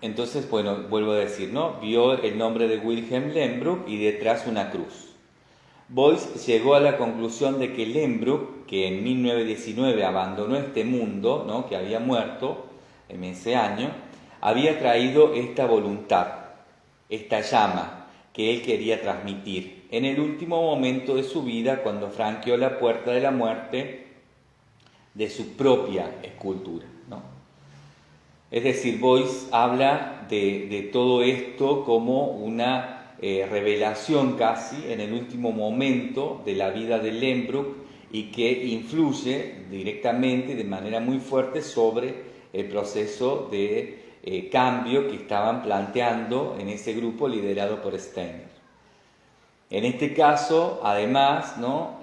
Entonces, vuelvo a decir, ¿no?, vio el nombre de Wilhelm Lehmbruck y detrás una cruz. Boyce llegó a la conclusión de que Lehmbruck, que en 1919 abandonó este mundo, ¿no?, que había muerto en ese año, había traído esta voluntad, esta llama que él quería transmitir en el último momento de su vida, cuando franqueó la puerta de la muerte de su propia escultura, ¿no? Es decir, Boyce habla de todo esto como una revelación casi en el último momento de la vida de Lehmbruck y que influye directamente, de manera muy fuerte, sobre el proceso de cambio que estaban planteando en ese grupo liderado por Steiner. En este caso, además, ¿no?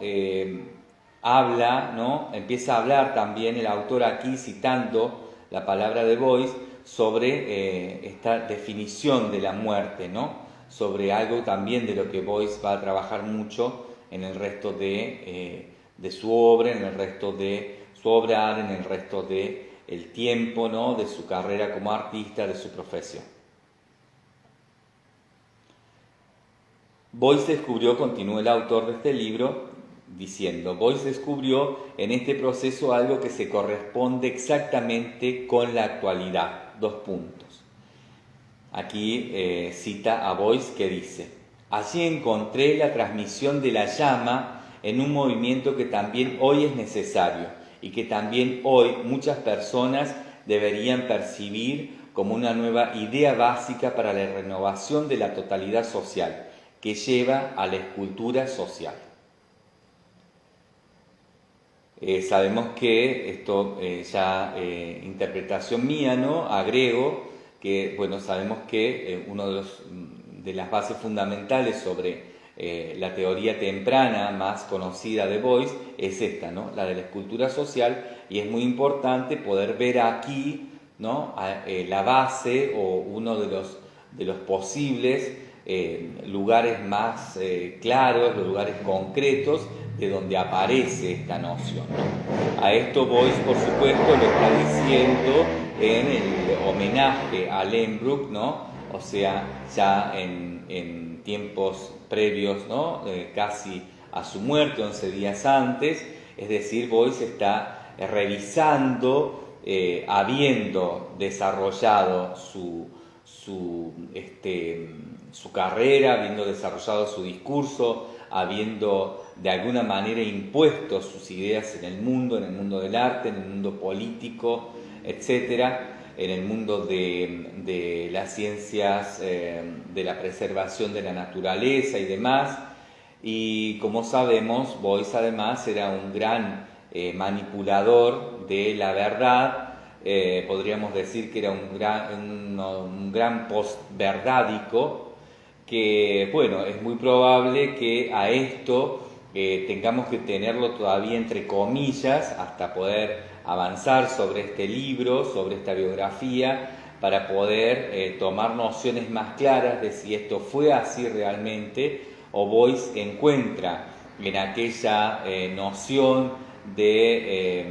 Empieza a hablar también el autor aquí, citando la palabra de Boyce, sobre esta definición de la muerte, ¿no? Sobre algo también de lo que Boyce va a trabajar mucho en el resto de su obra, en el resto de su obra, en el resto de el tiempo, ¿no? De su carrera como artista, de su profesión. Boyce descubrió, continúa el autor de este libro, diciendo, Boyce descubrió en este proceso algo que se corresponde exactamente con la actualidad. 2 puntos. Aquí cita a Boyce que dice, allí encontré la transmisión de la llama en un movimiento que también hoy es necesario y que también hoy muchas personas deberían percibir como una nueva idea básica para la renovación de la totalidad social, que lleva a la escultura social. Sabemos que esto interpretación mía, ¿no? Agrego que, bueno, sabemos que una de las bases fundamentales sobre la teoría temprana más conocida de Boyce es esta, ¿no? La de la escultura social, y es muy importante poder ver aquí, ¿no? La base o uno de los posibles lugares más claros, los lugares concretos de donde aparece esta noción, ¿no? A esto Boyce, por supuesto, lo está diciendo en el homenaje a Lehmbruck, ¿no? O sea, ya en tiempos previos, ¿no? Casi a su muerte, 11 días antes, es decir, Boyce está revisando, habiendo desarrollado su carrera, habiendo desarrollado su discurso, habiendo de alguna manera impuesto sus ideas en el mundo del arte, en el mundo político, etcétera, en el mundo de las ciencias, de la preservación de la naturaleza y demás. Y como sabemos, Boyce además era un gran manipulador de la verdad. Podríamos decir que era un gran post-verdádico, que, bueno, es muy probable que a esto tengamos que tenerlo todavía entre comillas hasta poder avanzar sobre este libro, sobre esta biografía, para poder tomar nociones más claras de si esto fue así realmente, o Boyce encuentra en aquella noción de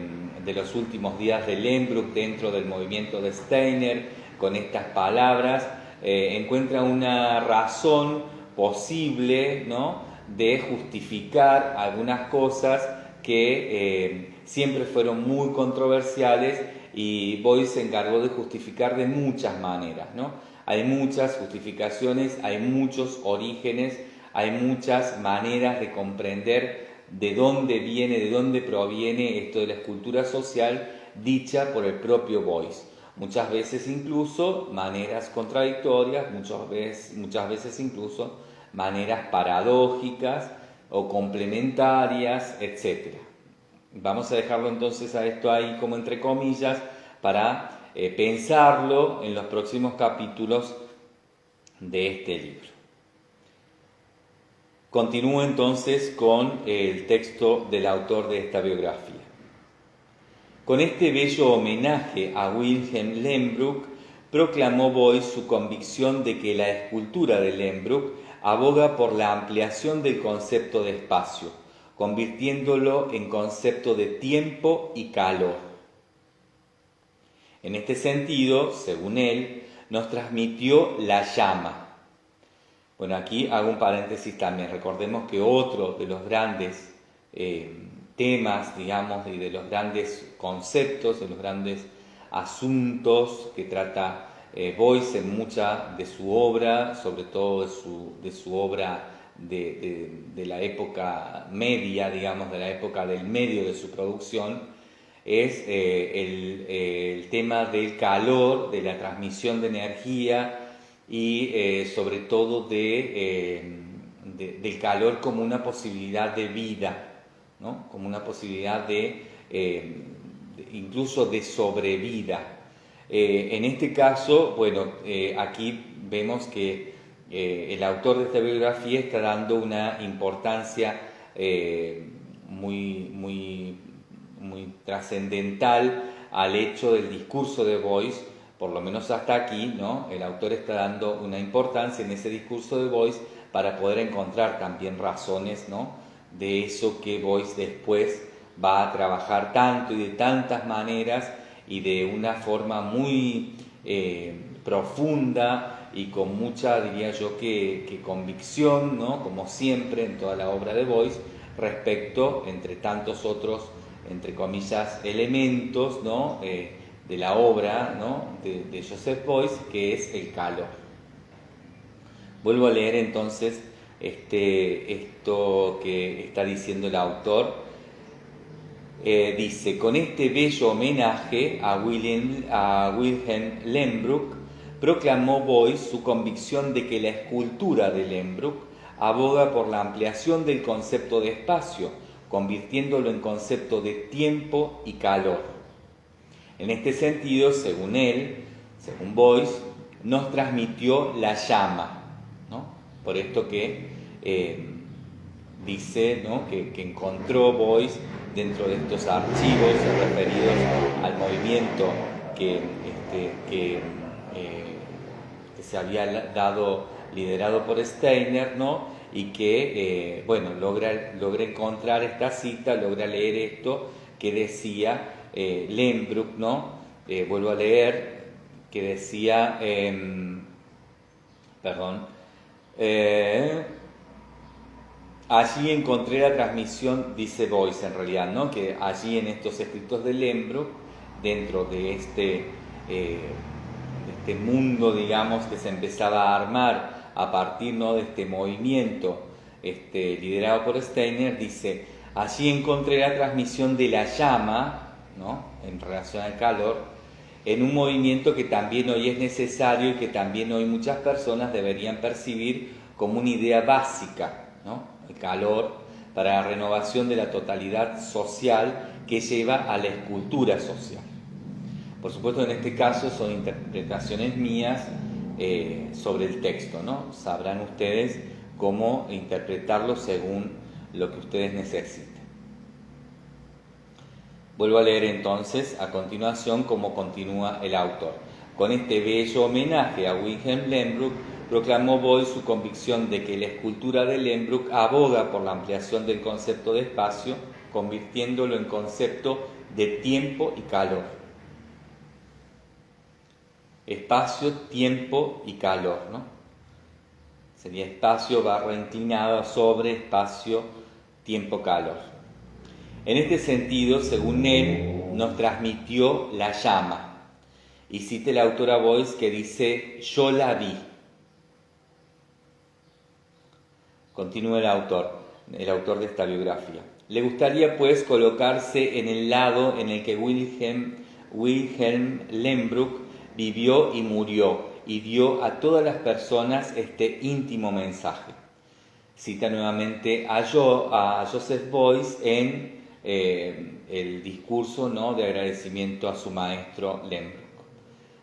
los últimos días de Lehmbruck dentro del movimiento de Steiner, con estas palabras, encuentra una razón posible, ¿no?, de justificar algunas cosas que siempre fueron muy controversiales, y Boyce se encargó de justificar de muchas maneras, ¿no? Hay muchas justificaciones, hay muchos orígenes, hay muchas maneras de comprender de dónde viene, de dónde proviene esto de la escultura social dicha por el propio Boyce. Muchas veces incluso maneras contradictorias, muchas veces incluso maneras paradójicas o complementarias, etc. Vamos a dejarlo entonces a esto ahí como entre comillas para pensarlo en los próximos capítulos de este libro. Continúo entonces con el texto del autor de esta biografía. Con este bello homenaje a Wilhelm Lehmbruck, proclamó Boyce su convicción de que la escultura de Lehmbruck aboga por la ampliación del concepto de espacio, convirtiéndolo en concepto de tiempo y calor. En este sentido, según él, nos transmitió la llama. Bueno, aquí hago un paréntesis también. Recordemos que otro de los grandes temas, digamos, y de los grandes conceptos, de los grandes asuntos que trata Boyce en mucha de su obra, sobre todo de su obra de la época media, digamos, de la época del medio de su producción, es el tema del calor, de la transmisión de energía y sobre todo del calor como una posibilidad de vida, ¿no? Como una posibilidad incluso de sobrevida. En este caso, bueno, aquí vemos que el autor de esta biografía está dando una importancia muy trascendental al hecho del discurso de Boyce, por lo menos hasta aquí, ¿no? El autor está dando una importancia en ese discurso de Boyce para poder encontrar también razones, ¿no?, de eso que Boyce después va a trabajar tanto y de tantas maneras y de una forma muy profunda y con mucha, diría yo, que convicción, ¿no?, como siempre en toda la obra de Boyce, respecto, entre tantos otros, entre comillas, elementos, ¿no?, de la obra, ¿no?, de Joseph Boyce, que es el calor. Vuelvo a leer entonces esto que está diciendo el autor. Dice: con este bello homenaje a Wilhelm Lehmbruck, proclamó Boyce su convicción de que la escultura de Lehmbruck aboga por la ampliación del concepto de espacio, convirtiéndolo en concepto de tiempo y calor. En este sentido, según Boyce, nos transmitió la llama, ¿no? Por esto que dice, ¿no?, que encontró Boyce dentro de estos archivos referidos al movimiento que se había liderado por Steiner, ¿no?, y que, bueno, logra encontrar esta cita, logra leer esto que decía Lehmbruck, ¿no? Vuelvo a leer, que decía, allí encontré la transmisión, dice Boyce en realidad, ¿no?, que allí en estos escritos de Lehmbruck, dentro de este mundo, digamos, que se empezaba a armar a partir, ¿no?, de este movimiento liderado por Steiner, dice: allí encontré la transmisión de la llama, ¿no?, en relación al calor, en un movimiento que también hoy es necesario y que también hoy muchas personas deberían percibir como una idea básica, ¿no?, el calor, para la renovación de la totalidad social que lleva a la escultura social. Por supuesto, en este caso son interpretaciones mías sobre el texto, ¿no? Sabrán ustedes cómo interpretarlo según lo que ustedes necesiten. Vuelvo a leer entonces a continuación cómo continúa el autor. Con este bello homenaje a Wilhelm Lehmbruck, proclamó Boyce su convicción de que la escultura de Lehmbruck aboga por la ampliación del concepto de espacio, convirtiéndolo en concepto de tiempo y calor. Espacio, tiempo y calor, ¿no? Sería espacio / inclinado sobre espacio, tiempo, calor. En este sentido, según él, nos transmitió la llama. Y cita el autor a Boyce, que dice: yo la vi. Continúa el autor de esta biografía. Le gustaría, pues, colocarse en el lado en el que Wilhelm Lehmbruck vivió y murió, y dio a todas las personas este íntimo mensaje. Cita nuevamente a Joseph Boyce en el discurso, ¿no?, de agradecimiento a su maestro Lehmbruck.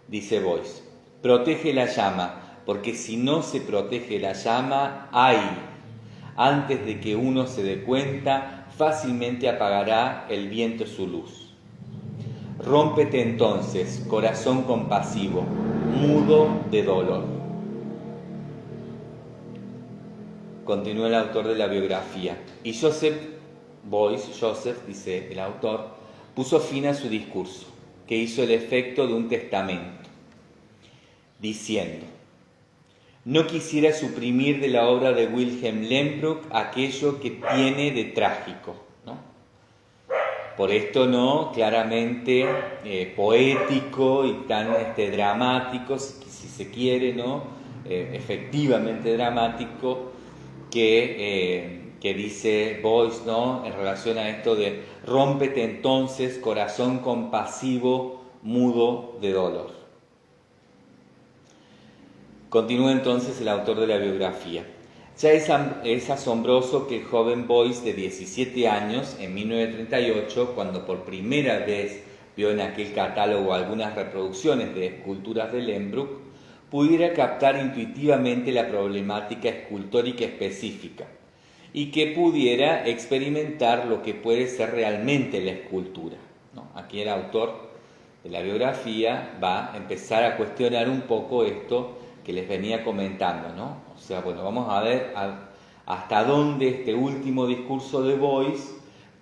Dice Boyce: protege la llama, porque si no se protege la llama, antes de que uno se dé cuenta, fácilmente apagará el viento su luz. Rómpete entonces, corazón compasivo, mudo de dolor. Continúa el autor de la biografía. Y Joseph, dice el autor, puso fin a su discurso, que hizo el efecto de un testamento, diciendo: no quisiera suprimir de la obra de Wilhelm Lehmbruck aquello que tiene de trágico, ¿no? Por esto, ¿no?, claramente poético y tan dramático, si se quiere, ¿no?, efectivamente dramático, que dice Boyce, ¿no?, en relación a esto de rómpete entonces, corazón compasivo, mudo de dolor. Continúa entonces el autor de la biografía. Ya es asombroso que el joven Boyce de 17 años, en 1938, cuando por primera vez vio en aquel catálogo algunas reproducciones de esculturas de Lehmbruck, pudiera captar intuitivamente la problemática escultórica específica y que pudiera experimentar lo que puede ser realmente la escultura, ¿no? Aquí el autor de la biografía va a empezar a cuestionar un poco esto que les venía comentando, ¿no? O sea, bueno, vamos a ver hasta dónde este último discurso de Boyce,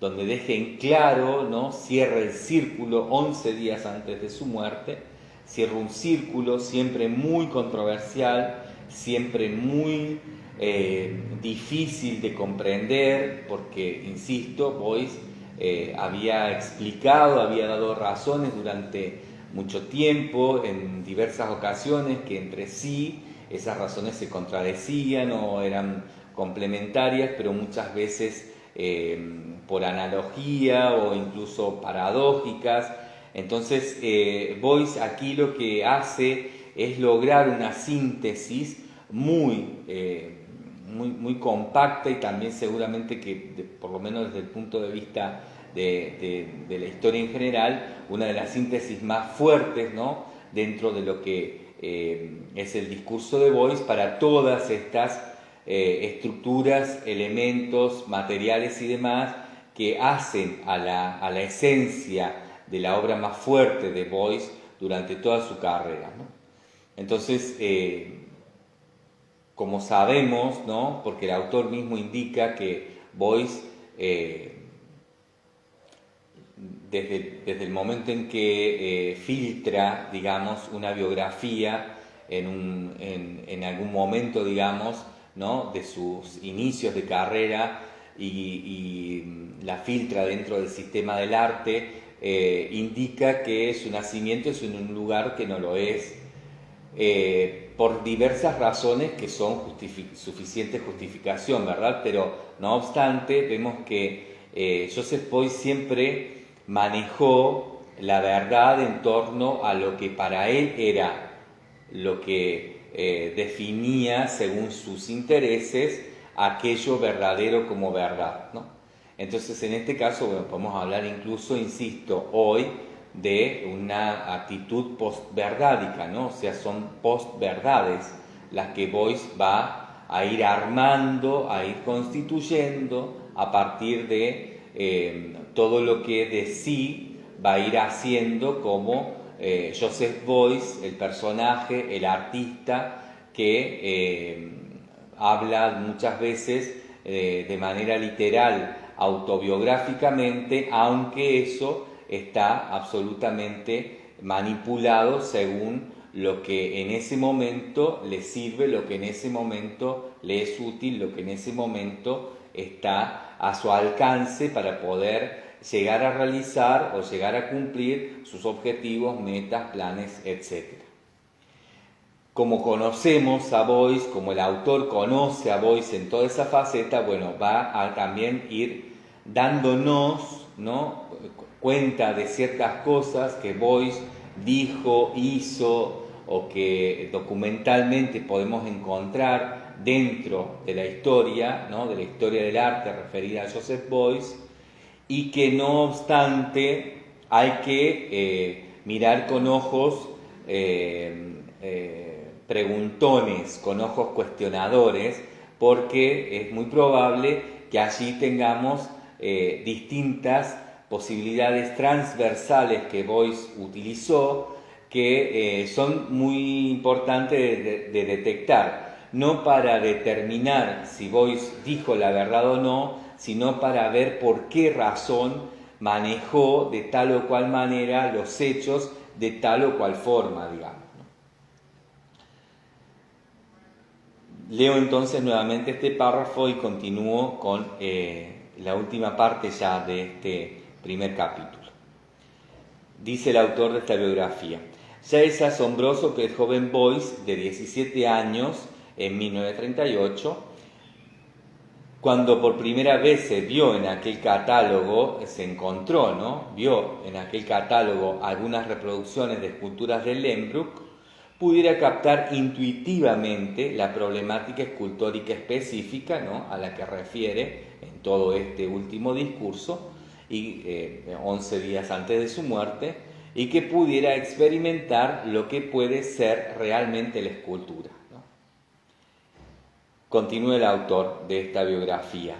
donde deja en claro, ¿no? Cierra el círculo 11 días antes de su muerte, cierra un círculo siempre muy controversial, siempre muy difícil de comprender, porque, insisto, Boyce había explicado, había dado razones durante mucho tiempo, en diversas ocasiones, que entre sí esas razones se contradecían o eran complementarias, pero muchas veces por analogía o incluso paradójicas. Entonces, Boyce aquí lo que hace es lograr una síntesis muy compacta y también seguramente que, por lo menos desde el punto de vista de la historia en general, una de las síntesis más fuertes, ¿no?, dentro de lo que es el discurso de Boyce para todas estas estructuras, elementos, materiales y demás que hacen a la esencia de la obra más fuerte de Boyce durante toda su carrera, ¿no? Entonces, como sabemos, ¿no?, porque el autor mismo indica que Boyce, desde el momento en que filtra, digamos, una biografía en algún momento, digamos, ¿no?, de sus inicios de carrera y la filtra dentro del sistema del arte, indica que su nacimiento es en un lugar que no lo es, por diversas razones que son suficiente justificación, ¿verdad? Pero no obstante, vemos que Joseph Boyce siempre manejó la verdad en torno a lo que para él era lo que definía, según sus intereses, aquello verdadero como verdad, ¿no? Entonces, en este caso, bueno, podemos hablar incluso, insisto, hoy de una actitud posverdádica, ¿no? O sea, son posverdades las que Boyce va a ir armando, a ir constituyendo a partir de todo lo que de sí va a ir haciendo como Joseph Boyce, el personaje, el artista que habla muchas veces de manera literal, autobiográficamente, aunque eso está absolutamente manipulado según lo que en ese momento le sirve, lo que en ese momento le es útil, lo que en ese momento está a su alcance para poder llegar a realizar o llegar a cumplir sus objetivos, metas, planes, etc. Como conocemos a Boyce, como el autor conoce a Boyce en toda esa faceta, bueno, va a también ir dándonos, ¿no?, cuenta de ciertas cosas que Boyce dijo, hizo o que documentalmente podemos encontrar dentro de la historia, ¿no?, de la historia del arte referida a Joseph Boyce, y que no obstante hay que mirar con ojos preguntones, con ojos cuestionadores, porque es muy probable que allí tengamos distintas posibilidades transversales que Boyce utilizó, que son muy importantes de detectar, no para determinar si Boyce dijo la verdad o no, sino para ver por qué razón manejó de tal o cual manera los hechos de tal o cual forma, digamos. Leo entonces nuevamente este párrafo y continúo con la última parte ya de este primer capítulo. Dice el autor de esta biografía: ya es asombroso que el joven Boyce, de 17 años, en 1938, cuando por primera vez se vio en aquel catálogo, se encontró, ¿no?, vio en aquel catálogo algunas reproducciones de esculturas de Lehmbruck, pudiera captar intuitivamente la problemática escultórica específica, ¿no?, a la que refiere en todo este último discurso, y 11 días antes de su muerte, y que pudiera experimentar lo que puede ser realmente la escultura, ¿no? Continúa el autor de esta biografía.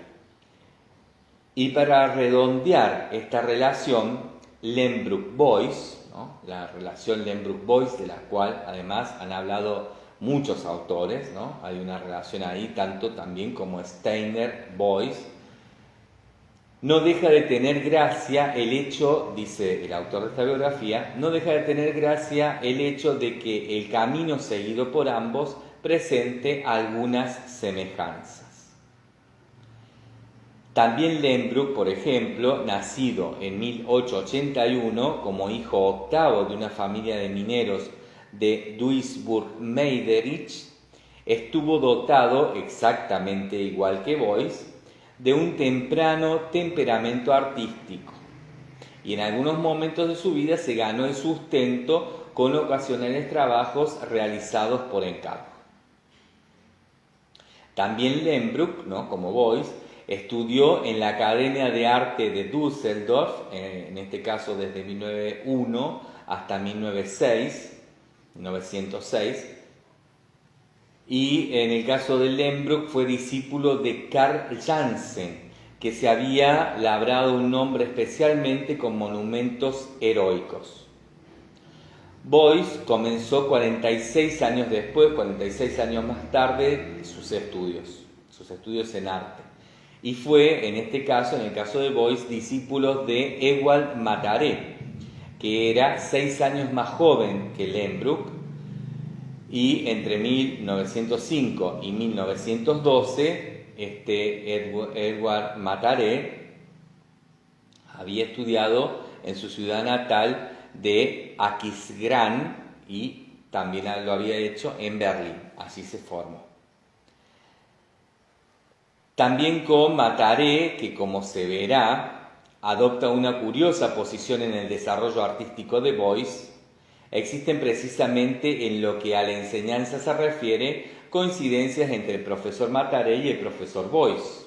Y para redondear esta relación, Lehmbruck-Beuys, ¿no?, la relación Lehmbruck-Beuys, de la cual además han hablado muchos autores, ¿no?, hay una relación ahí, tanto también como Steiner-Beuys, no deja de tener gracia el hecho, dice el autor de esta biografía, no deja de tener gracia el hecho de que el camino seguido por ambos presente algunas semejanzas. También Lehmbruck, por ejemplo, nacido en 1881 como hijo octavo de una familia de mineros de Duisburg-Meiderich, estuvo dotado, exactamente igual que Beuys, de un temprano temperamento artístico, y en algunos momentos de su vida se ganó el sustento con ocasionales trabajos realizados por encargo. También Lehmbruck, ¿no?, como Beuys, estudió en la Academia de Arte de Düsseldorf, en este caso desde 1901 hasta 1906, y en el caso de Lehmbruck fue discípulo de Carl Jansen, que se había labrado un nombre especialmente con monumentos heroicos. Beuys comenzó 46 años después, 46 años más tarde, sus estudios en arte. Y fue, en este caso, en el caso de Beuys, discípulo de Ewald Mataré, que era 6 años más joven que Lehmbruck, y entre 1905 y 1912, Edward Mataré había estudiado en su ciudad natal de Aquisgrán y también lo había hecho en Berlín. Así se formó. También con Mataré, que como se verá, adopta una curiosa posición en el desarrollo artístico de Beuys, existen precisamente en lo que a la enseñanza se refiere coincidencias entre el profesor Mataré y el profesor Beuys.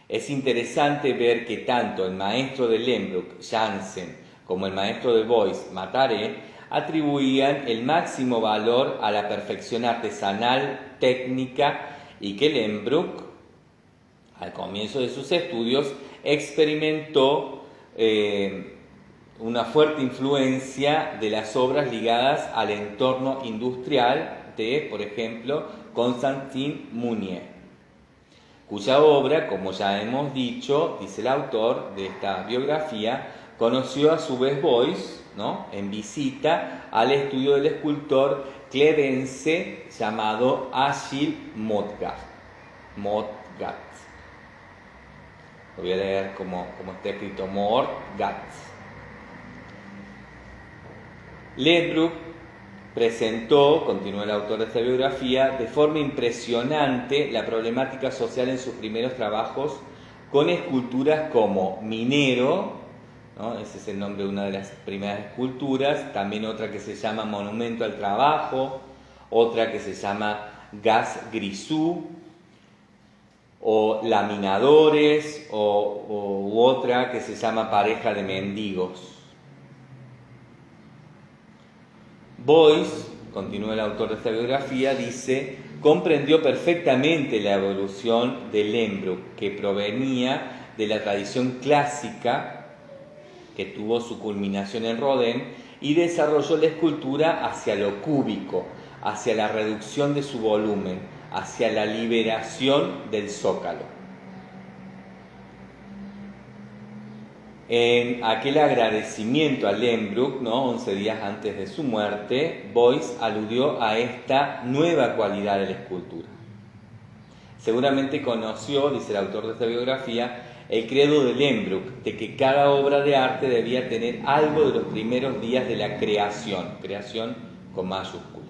Es interesante ver que tanto el maestro de Lehmbruck, Jansen, como el maestro de Beuys, Mataré, atribuían el máximo valor a la perfección artesanal, técnica, y que Lehmbruck, al comienzo de sus estudios, experimentó una fuerte influencia de las obras ligadas al entorno industrial de, por ejemplo, Constantin Meunier, cuya obra, como ya hemos dicho, dice el autor de esta biografía, conoció a su vez Beuys, ¿no?, en visita al estudio del escultor clevense llamado Achille Modgat. Lo voy a leer como está escrito, Modgat. Lehmbruck presentó, continúa el autor de esta biografía, de forma impresionante la problemática social en sus primeros trabajos, con esculturas como Minero, ¿no?, ese es el nombre de una de las primeras esculturas, también otra que se llama Monumento al Trabajo, otra que se llama Gas Grisú, o Laminadores, u otra que se llama Pareja de Mendigos. Beuys, continúa el autor de esta biografía, dice, comprendió perfectamente la evolución de Lehmbruck, que provenía de la tradición clásica, que tuvo su culminación en Rodin, y desarrolló la escultura hacia lo cúbico, hacia la reducción de su volumen, hacia la liberación del zócalo. En aquel agradecimiento a Lehmbruck, ¿no?, 11 días antes de su muerte, Beuys aludió a esta nueva cualidad de la escultura. Seguramente conoció, dice el autor de esta biografía, el credo de Lehmbruck, de que cada obra de arte debía tener algo de los primeros días de la creación con mayúscula.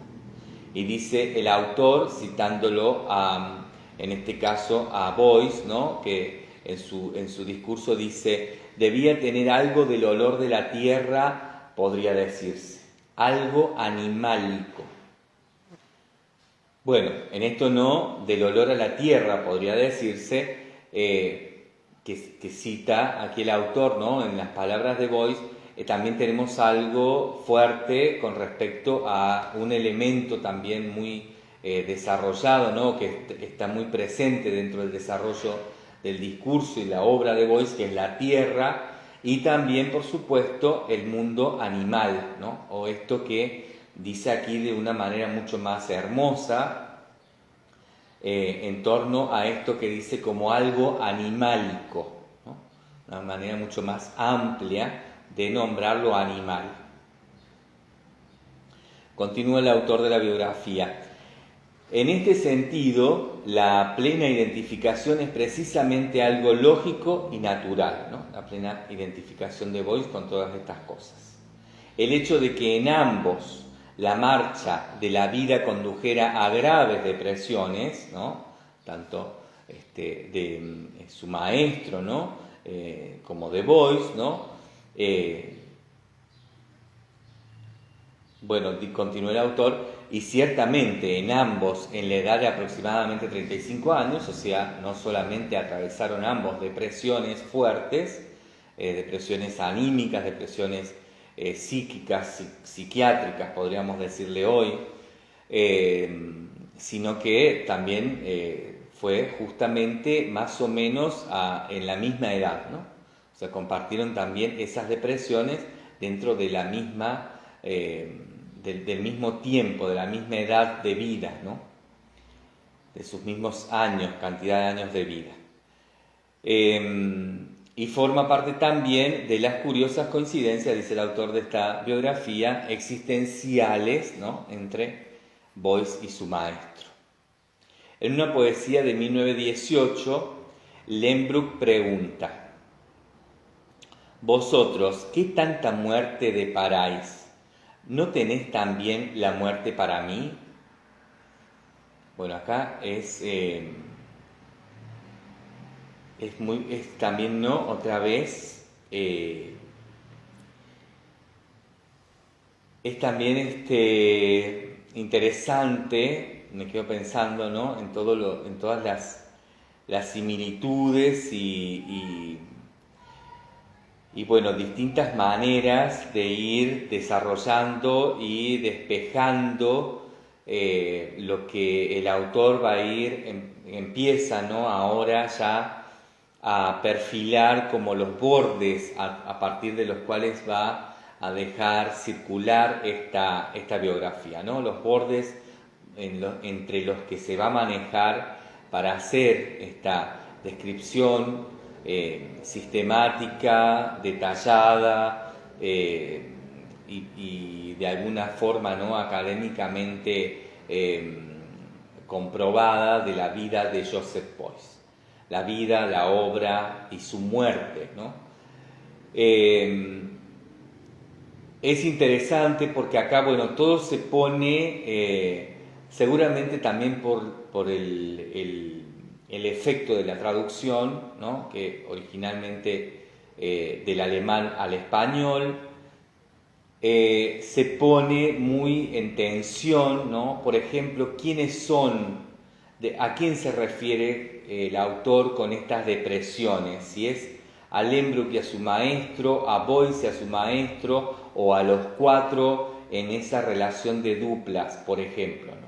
Y dice el autor, citándolo en este caso a Beuys, ¿no?, que en su discurso dice, debía tener algo del olor de la tierra, podría decirse, algo animálico, Bueno, en esto no, del olor a la tierra podría decirse, que cita aquí el autor, ¿no? En las palabras de Boyce, también tenemos algo fuerte con respecto a un elemento también muy desarrollado, ¿no? Que está muy presente dentro del desarrollo del discurso y la obra de Boyce, que es la tierra, y también, por supuesto, el mundo animal, ¿no? O esto que dice aquí de una manera mucho más hermosa, en torno a esto que dice como algo animálico, ¿no? Una manera mucho más amplia de nombrarlo animal. Continúa el autor de la biografía. En este sentido, la plena identificación es precisamente algo lógico y natural, ¿no? La plena identificación de Boyce con todas estas cosas. El hecho de que en ambos la marcha de la vida condujera a graves depresiones, ¿no? Tanto de su maestro, ¿no? Como de Boyce, ¿no? Bueno, continúa el autor, y ciertamente en ambos, en la edad de aproximadamente 35 años, o sea, no solamente atravesaron ambos depresiones fuertes, depresiones anímicas, depresiones psíquicas, psiquiátricas, podríamos decirle hoy, sino que también fue justamente más o menos en la misma edad, ¿no? O sea, compartieron también esas depresiones dentro de la misma, del mismo tiempo, de la misma edad de vida, ¿no? De sus mismos años, cantidad de años de vida. Y forma parte también de las curiosas coincidencias, dice el autor de esta biografía, existenciales, ¿no? Entre Boyce y su maestro. En una poesía de 1918, Lehmbruck pregunta: vosotros, ¿qué tanta muerte deparáis? ¿No tenéis también la muerte para mí? Bueno, acá es también, ¿no? Otra vez, es también interesante, me quedo pensando, ¿no? En todas las similitudes y bueno, distintas maneras de ir desarrollando y despejando lo que el autor va a ir, empieza, ¿no? Ahora ya a perfilar como los bordes a partir de los cuales va a dejar circular esta biografía, ¿no? Los bordes entre los que se va a manejar para hacer esta descripción sistemática, detallada y de alguna forma, ¿no? Académicamente comprobada de la vida de Joseph Beuys, la vida, la obra y su muerte, ¿no? Es interesante porque acá, bueno, todo se pone, seguramente también por el efecto de la traducción, ¿no? Que originalmente del alemán al español, se pone muy en tensión, ¿no? Por ejemplo, ¿quiénes son, a quién se refiere el autor con estas depresiones? Si es a Lehmbruck y a su maestro, a Boyce y a su maestro, o a los cuatro en esa relación de duplas, por ejemplo, ¿no?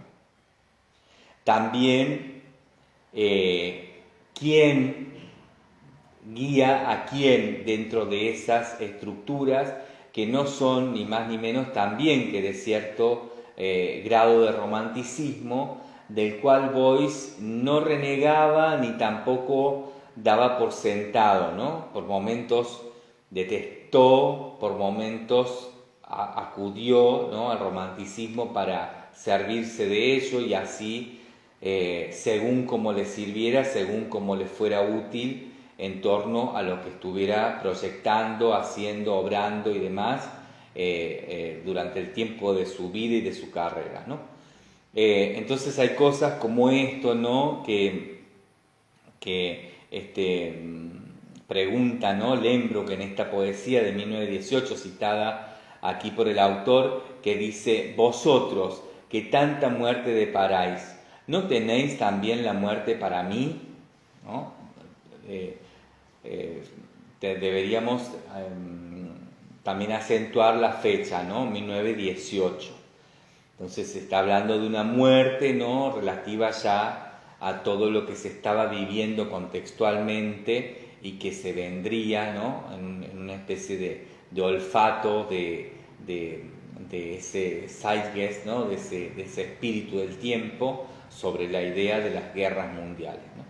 También, quién guía a quién dentro de esas estructuras que no son ni más ni menos también que de cierto grado de romanticismo, del cual Boyce no renegaba ni tampoco daba por sentado, ¿no? Por momentos detestó, por momentos acudió, ¿no? Al romanticismo para servirse de ello y así, según como le sirviera, según como le fuera útil en torno a lo que estuviera proyectando, haciendo, obrando y demás durante el tiempo de su vida y de su carrera, ¿no? Entonces hay cosas como esto, ¿no? que pregunta, ¿no? Lehmbruck en esta poesía de 1918 citada aquí por el autor, que dice: vosotros que tanta muerte deparáis, ¿no tenéis también la muerte para mí? ¿No? Deberíamos también acentuar la fecha, ¿no? 1918. Entonces se está hablando de una muerte, ¿no? Relativa ya a todo lo que se estaba viviendo contextualmente y que se vendría, ¿no? En una especie de olfato de ese zeitgeist, ¿no? de ese espíritu del tiempo sobre la idea de las guerras mundiales, ¿no?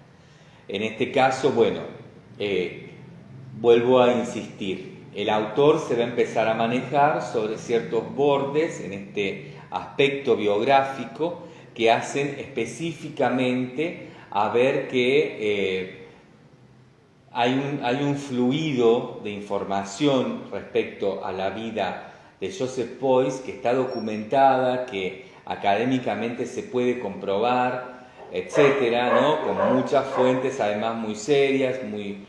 En este caso, bueno, vuelvo a insistir, el autor se va a empezar a manejar sobre ciertos bordes en este aspecto biográfico que hacen específicamente a ver que hay un fluido de información respecto a la vida de Joseph Beuys que está documentada, que académicamente se puede comprobar, etcétera, ¿no? Con muchas fuentes además muy serias, muy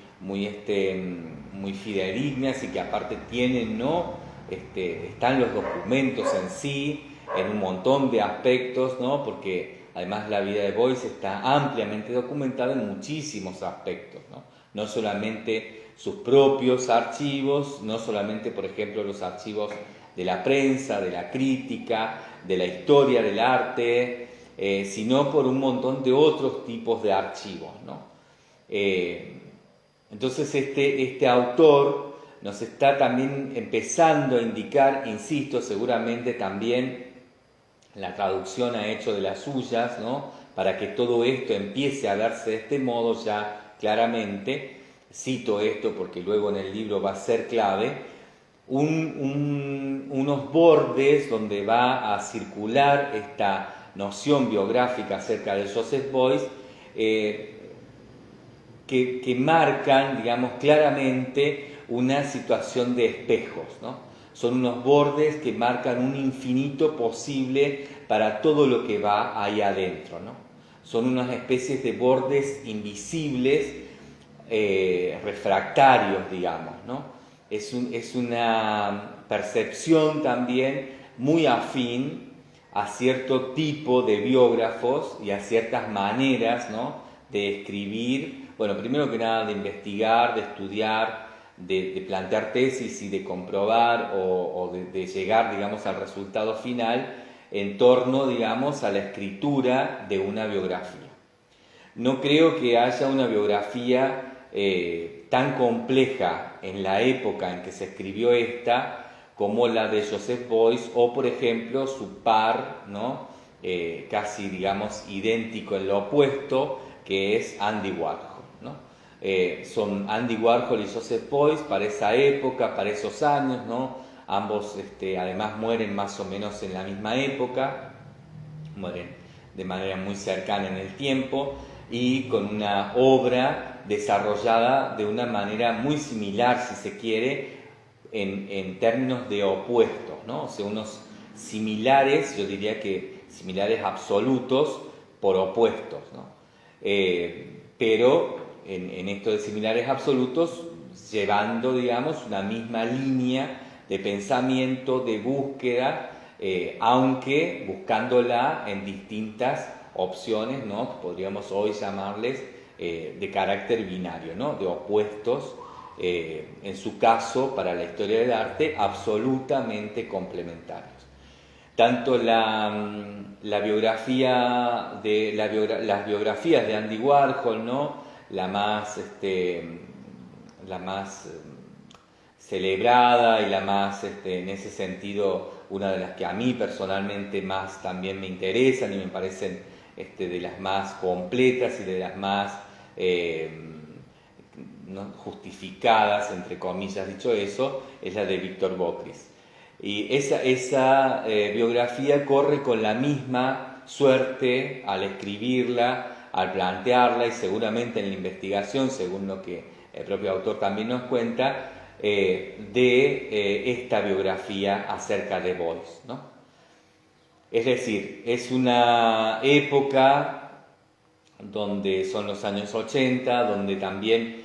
fidedignas y que aparte tienen, ¿no? Están los documentos en sí, en un montón de aspectos, ¿no? Porque además la vida de Beuys está ampliamente documentada en muchísimos aspectos, ¿no? No solamente sus propios archivos, no solamente, por ejemplo, los archivos de la prensa, de la crítica, de la historia del arte, sino por un montón de otros tipos de archivos, ¿no? Entonces este autor nos está también empezando a indicar, insisto, seguramente también la traducción ha hecho de las suyas, ¿no? Para que todo esto empiece a verse de este modo ya claramente. Cito esto porque luego en el libro va a ser clave, unos bordes donde va a circular esta noción biográfica acerca de Joseph Beuys, que marcan, digamos, claramente una situación de espejos, ¿no? Son unos bordes que marcan un infinito posible para todo lo que va ahí adentro, ¿no? Son unas especies de bordes invisibles, refractarios, digamos, ¿no? Es una percepción también muy afín a cierto tipo de biógrafos y a ciertas maneras, ¿no? De escribir, bueno, primero que nada de investigar, de estudiar, de plantear tesis y de comprobar o de llegar, digamos, al resultado final en torno, digamos, a la escritura de una biografía. No creo que haya una biografía tan compleja en la época en que se escribió esta como la de Joseph Beuys o, por ejemplo, su par, ¿no? Casi, digamos, idéntico en lo opuesto, que es Andy Warhol, ¿no? Son Andy Warhol y Joseph Beuys para esa época, para esos años, ¿no? Ambos además mueren más o menos en la misma época, mueren de manera muy cercana en el tiempo y con una obra desarrollada de una manera muy similar, si se quiere, en términos de opuestos, ¿no? O sea, unos similares, yo diría que similares absolutos por opuestos, ¿no? Pero en esto de similares absolutos, llevando, digamos, una misma línea de pensamiento, de búsqueda, aunque buscándola en distintas opciones, ¿no? Podríamos hoy llamarles de carácter binario, ¿no? De opuestos, en su caso, para la historia del arte, absolutamente complementarios. Tanto las biografías de Andy Warhol, ¿no? La más celebrada y la más, en ese sentido, una de las que a mí personalmente más también me interesan y me parecen de las más completas y de las más ¿no? justificadas, entre comillas dicho eso, es la de Victor Bockris. Y esa biografía corre con la misma suerte al escribirla, al plantearla y seguramente en la investigación, según lo que el propio autor también nos cuenta, de esta biografía acerca de Beuys, ¿no? Es decir, es una época donde son los años 80, donde también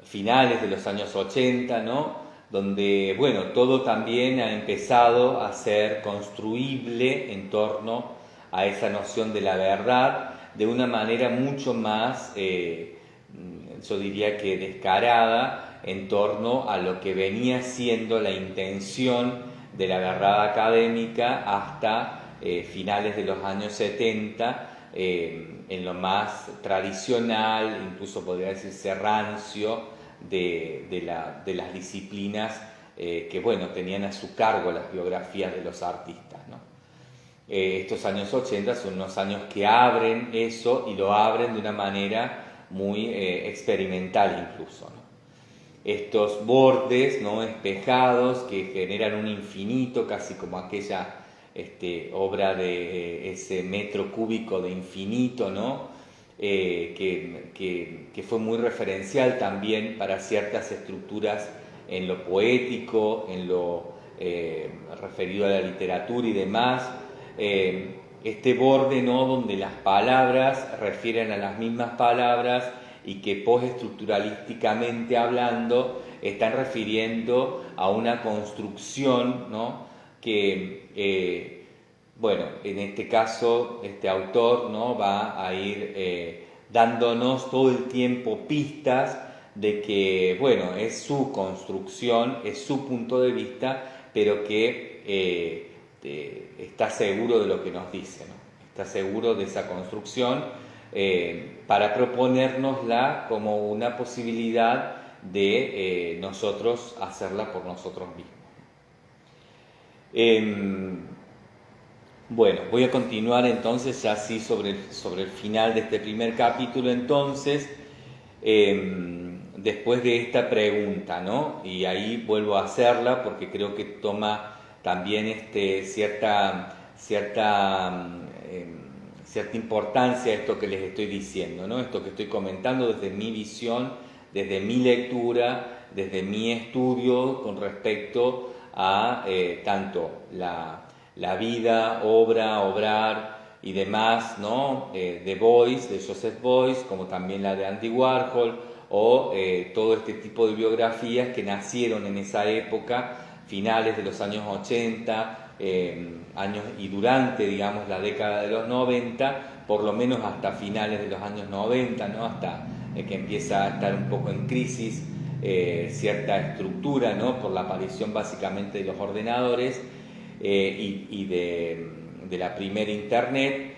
finales de los años 80, ¿no? Donde, bueno, todo también ha empezado a ser construible en torno a esa noción de la verdad de una manera mucho más, yo diría que descarada, en torno a lo que venía siendo la intención de la verdad académica hasta finales de los años 70, en lo más tradicional, incluso podría decirse rancio, de las disciplinas que, bueno, tenían a su cargo las biografías de los artistas, ¿no? Estos años 80 son unos años que abren eso y lo abren de una manera muy experimental incluso, ¿no? Estos bordes, ¿no?, espejados que generan un infinito, casi como aquella obra de ese metro cúbico de infinito, ¿no? Que fue muy referencial también para ciertas estructuras en lo poético, en lo referido a la literatura y demás. Este borde, ¿no?, donde las palabras refieren a las mismas palabras y que postestructuralísticamente hablando están refiriendo a una construcción, ¿no?, que, bueno, en este caso este autor, ¿no?, va a ir dándonos todo el tiempo pistas de que, bueno, es su construcción, es su punto de vista, pero que está seguro de lo que nos dice, ¿no? Está seguro de esa construcción para proponérnosla como una posibilidad de nosotros hacerla por nosotros mismos. Bueno, voy a continuar entonces ya así sobre el final de este primer capítulo entonces, después de esta pregunta, ¿no? Y ahí vuelvo a hacerla porque creo que toma también cierta importancia esto que les estoy diciendo, ¿no? Esto que estoy comentando desde mi visión, desde mi lectura, desde mi estudio con respecto a tanto la vida, obrar y demás, ¿no? De Beuys, de Joseph Beuys, como también la de Andy Warhol, o todo este tipo de biografías que nacieron en esa época, finales de los años 80, años y durante, digamos, la década de los 90, por lo menos hasta finales de los años 90, ¿no? Hasta que empieza a estar un poco en crisis cierta estructura, ¿no?, por la aparición básicamente de los ordenadores y de la primera internet.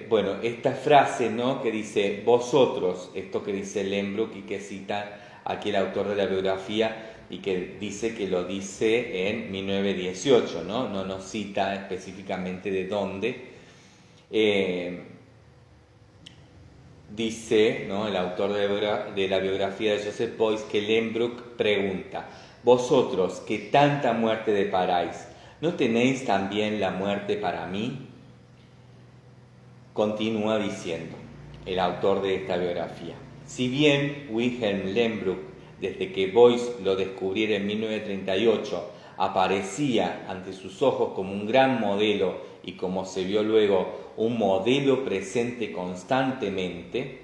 Bueno, esta frase, ¿no?, que dice vosotros, esto que dice Lehmbruck y que cita aquí el autor de la biografía y que dice que lo dice en 1918, ¿no? No nos cita específicamente de dónde. Dice, ¿no?, el autor de la biografía de Joseph Beuys que Lehmbruck pregunta: vosotros que tanta muerte deparáis, ¿no tenéis también la muerte para mí? Continúa diciendo el autor de esta biografía: si bien Wilhelm Lehmbruck, desde que Beuys lo descubriera en 1938, aparecía ante sus ojos como un gran modelo y, como se vio luego, un modelo presente constantemente,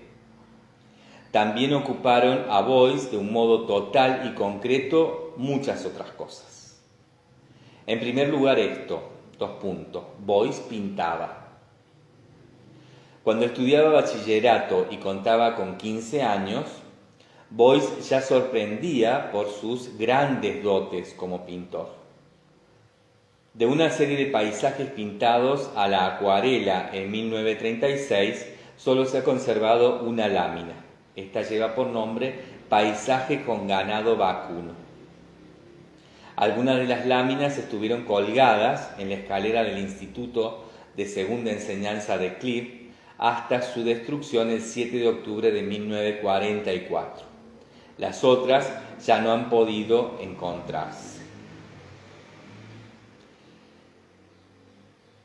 también ocuparon a Beuys de un modo total y concreto muchas otras cosas. En primer lugar dos puntos. Beuys pintaba. Cuando estudiaba bachillerato y contaba con 15 años, Beuys ya sorprendía por sus grandes dotes como pintor. De una serie de paisajes pintados a la acuarela en 1936, solo se ha conservado una lámina. Esta lleva por nombre Paisaje con ganado vacuno. Algunas de las láminas estuvieron colgadas en la escalera del Instituto de Segunda Enseñanza de Kliv hasta su destrucción el 7 de octubre de 1944. Las otras ya no han podido encontrarse.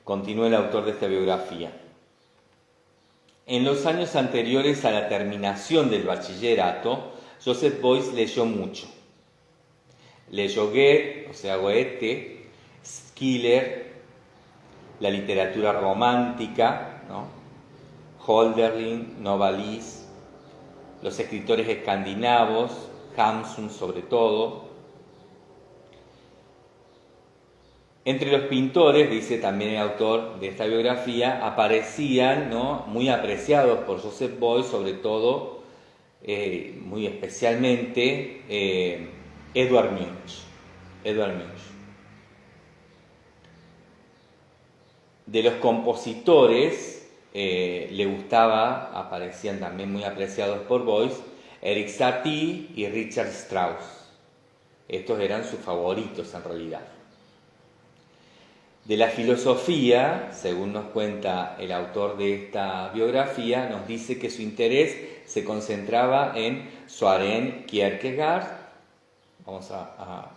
Continúa el autor de esta biografía. En los años anteriores a la terminación del bachillerato, Joseph Beuys leyó mucho. Leyó Goethe, Schiller, la literatura romántica, ¿no?, Hölderlin, Novalis, los escritores escandinavos, Hamsun sobre todo. Entre los pintores, dice también el autor de esta biografía, aparecían, ¿no?, muy apreciados por Joseph Beuys, sobre todo, muy especialmente, Edvard Munch. De los compositores, le gustaba, aparecían también muy apreciados por Beuys, Erik Satie y Richard Strauss. Estos eran sus favoritos en realidad. De la filosofía, según nos cuenta el autor de esta biografía, nos dice que su interés se concentraba en Søren Kierkegaard. Vamos a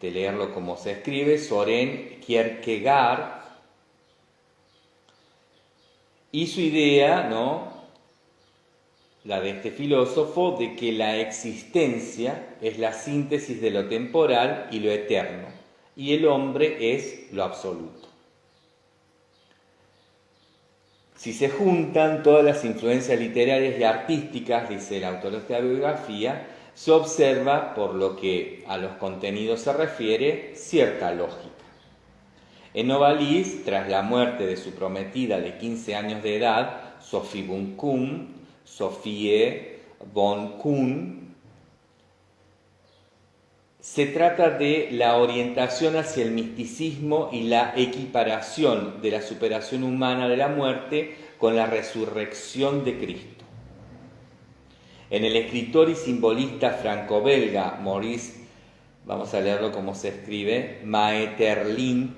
leerlo como se escribe, Søren Kierkegaard. Y su idea, ¿no?, la de este filósofo, de que la existencia es la síntesis de lo temporal y lo eterno, y el hombre es lo absoluto. Si se juntan todas las influencias literarias y artísticas, dice el autor de esta biografía, se observa, por lo que a los contenidos se refiere, cierta lógica. En Novalis, tras la muerte de su prometida de 15 años de edad, Sophie von Kuhn, se trata de la orientación hacia el misticismo y la equiparación de la superación humana de la muerte con la resurrección de Cristo. En el escritor y simbolista franco-belga Maurice, vamos a leerlo como se escribe, Maeterlinck,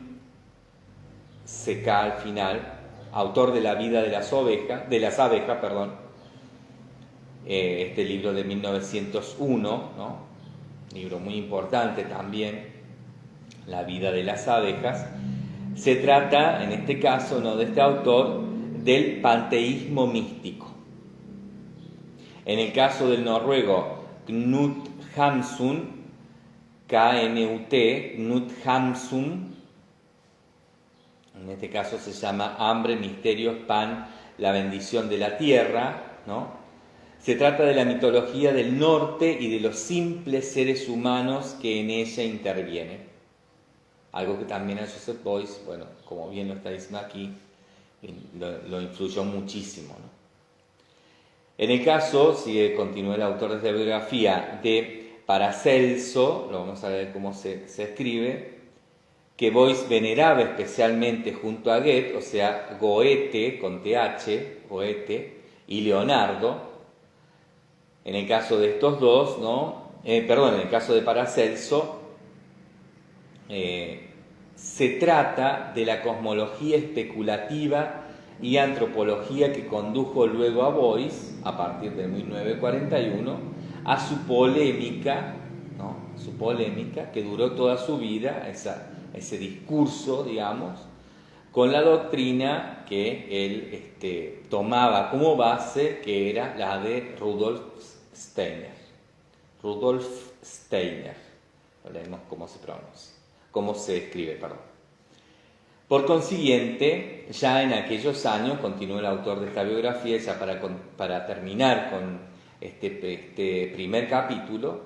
CK al final, autor de La vida de las abejas, este libro de 1901, ¿no?, libro muy importante también, La vida de las abejas. Se trata, en este caso, ¿no?, de este autor, del panteísmo místico. En el caso del noruego Knut Hamsun, K-N-U-T, Knut Hamsun, en este caso se llama Hambre, Misterios, Pan, la bendición de la tierra, ¿no? Se trata de la mitología del norte y de los simples seres humanos que en ella intervienen. Algo que también a Joseph Beuys, bueno, como bien lo está diciendo aquí, lo influyó muchísimo, ¿no? En el caso, continúa el autor de esta biografía, de Paracelso, lo vamos a ver cómo se escribe, que Beuys veneraba especialmente junto a Goethe, o sea, Goethe con TH, Goethe, y Leonardo. En el caso de estos dos, ¿no? En el caso de Paracelso, se trata de la cosmología especulativa y antropología que condujo luego a Beuys, a partir de 1941, a su polémica, ¿no?, su polémica que duró toda su vida, ese discurso, digamos, con la doctrina que él tomaba como base, que era la de Rudolf Steiner. Lo leemos cómo se escribe, perdón. Por consiguiente, ya en aquellos años, continúa el autor de esta biografía, ya para terminar con este primer capítulo,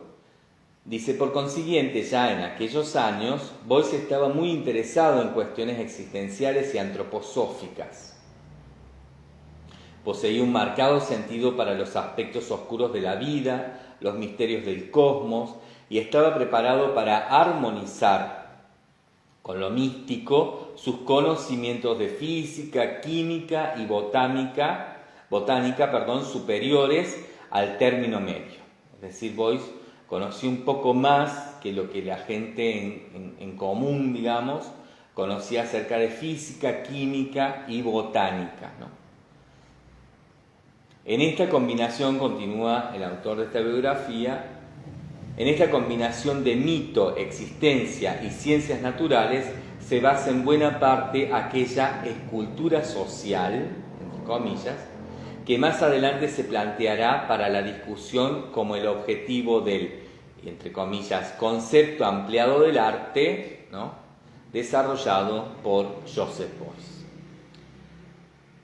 dice, por consiguiente, ya en aquellos años, Beuys estaba muy interesado en cuestiones existenciales y antroposóficas. Poseía un marcado sentido para los aspectos oscuros de la vida, los misterios del cosmos, y estaba preparado para armonizar con lo místico sus conocimientos de física, química y botánica, superiores al término medio. Es decir, Beuys conoció un poco más que lo que la gente en común, digamos, conocía acerca de física, química y botánica, ¿no? En esta combinación, continúa el autor de esta biografía, en esta combinación de mito, existencia y ciencias naturales se basa en buena parte aquella escultura social, entre comillas, que más adelante se planteará para la discusión como el objetivo del, entre comillas, concepto ampliado del arte, ¿no?, desarrollado por Joseph Beuys.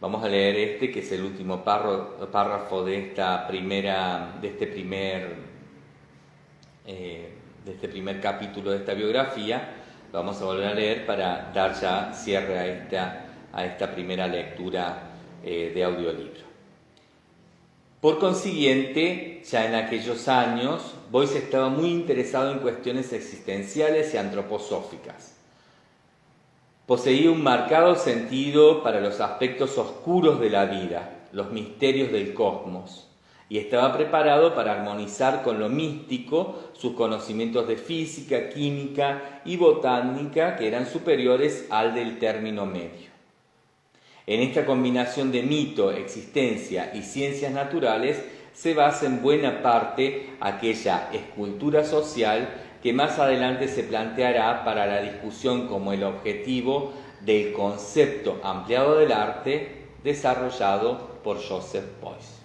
Vamos a leer que es el último párrafo de este primer capítulo de esta biografía. Lo vamos a volver a leer para dar ya cierre a esta primera lectura de audiolibro. Por consiguiente, ya en aquellos años, Boyce estaba muy interesado en cuestiones existenciales y antroposóficas. Poseía un marcado sentido para los aspectos oscuros de la vida, los misterios del cosmos, y estaba preparado para armonizar con lo místico sus conocimientos de física, química y botánica que eran superiores al del término medio. En esta combinación de mito, existencia y ciencias naturales se basa en buena parte aquella escultura social que más adelante se planteará para la discusión como el objetivo del concepto ampliado del arte desarrollado por Joseph Beuys.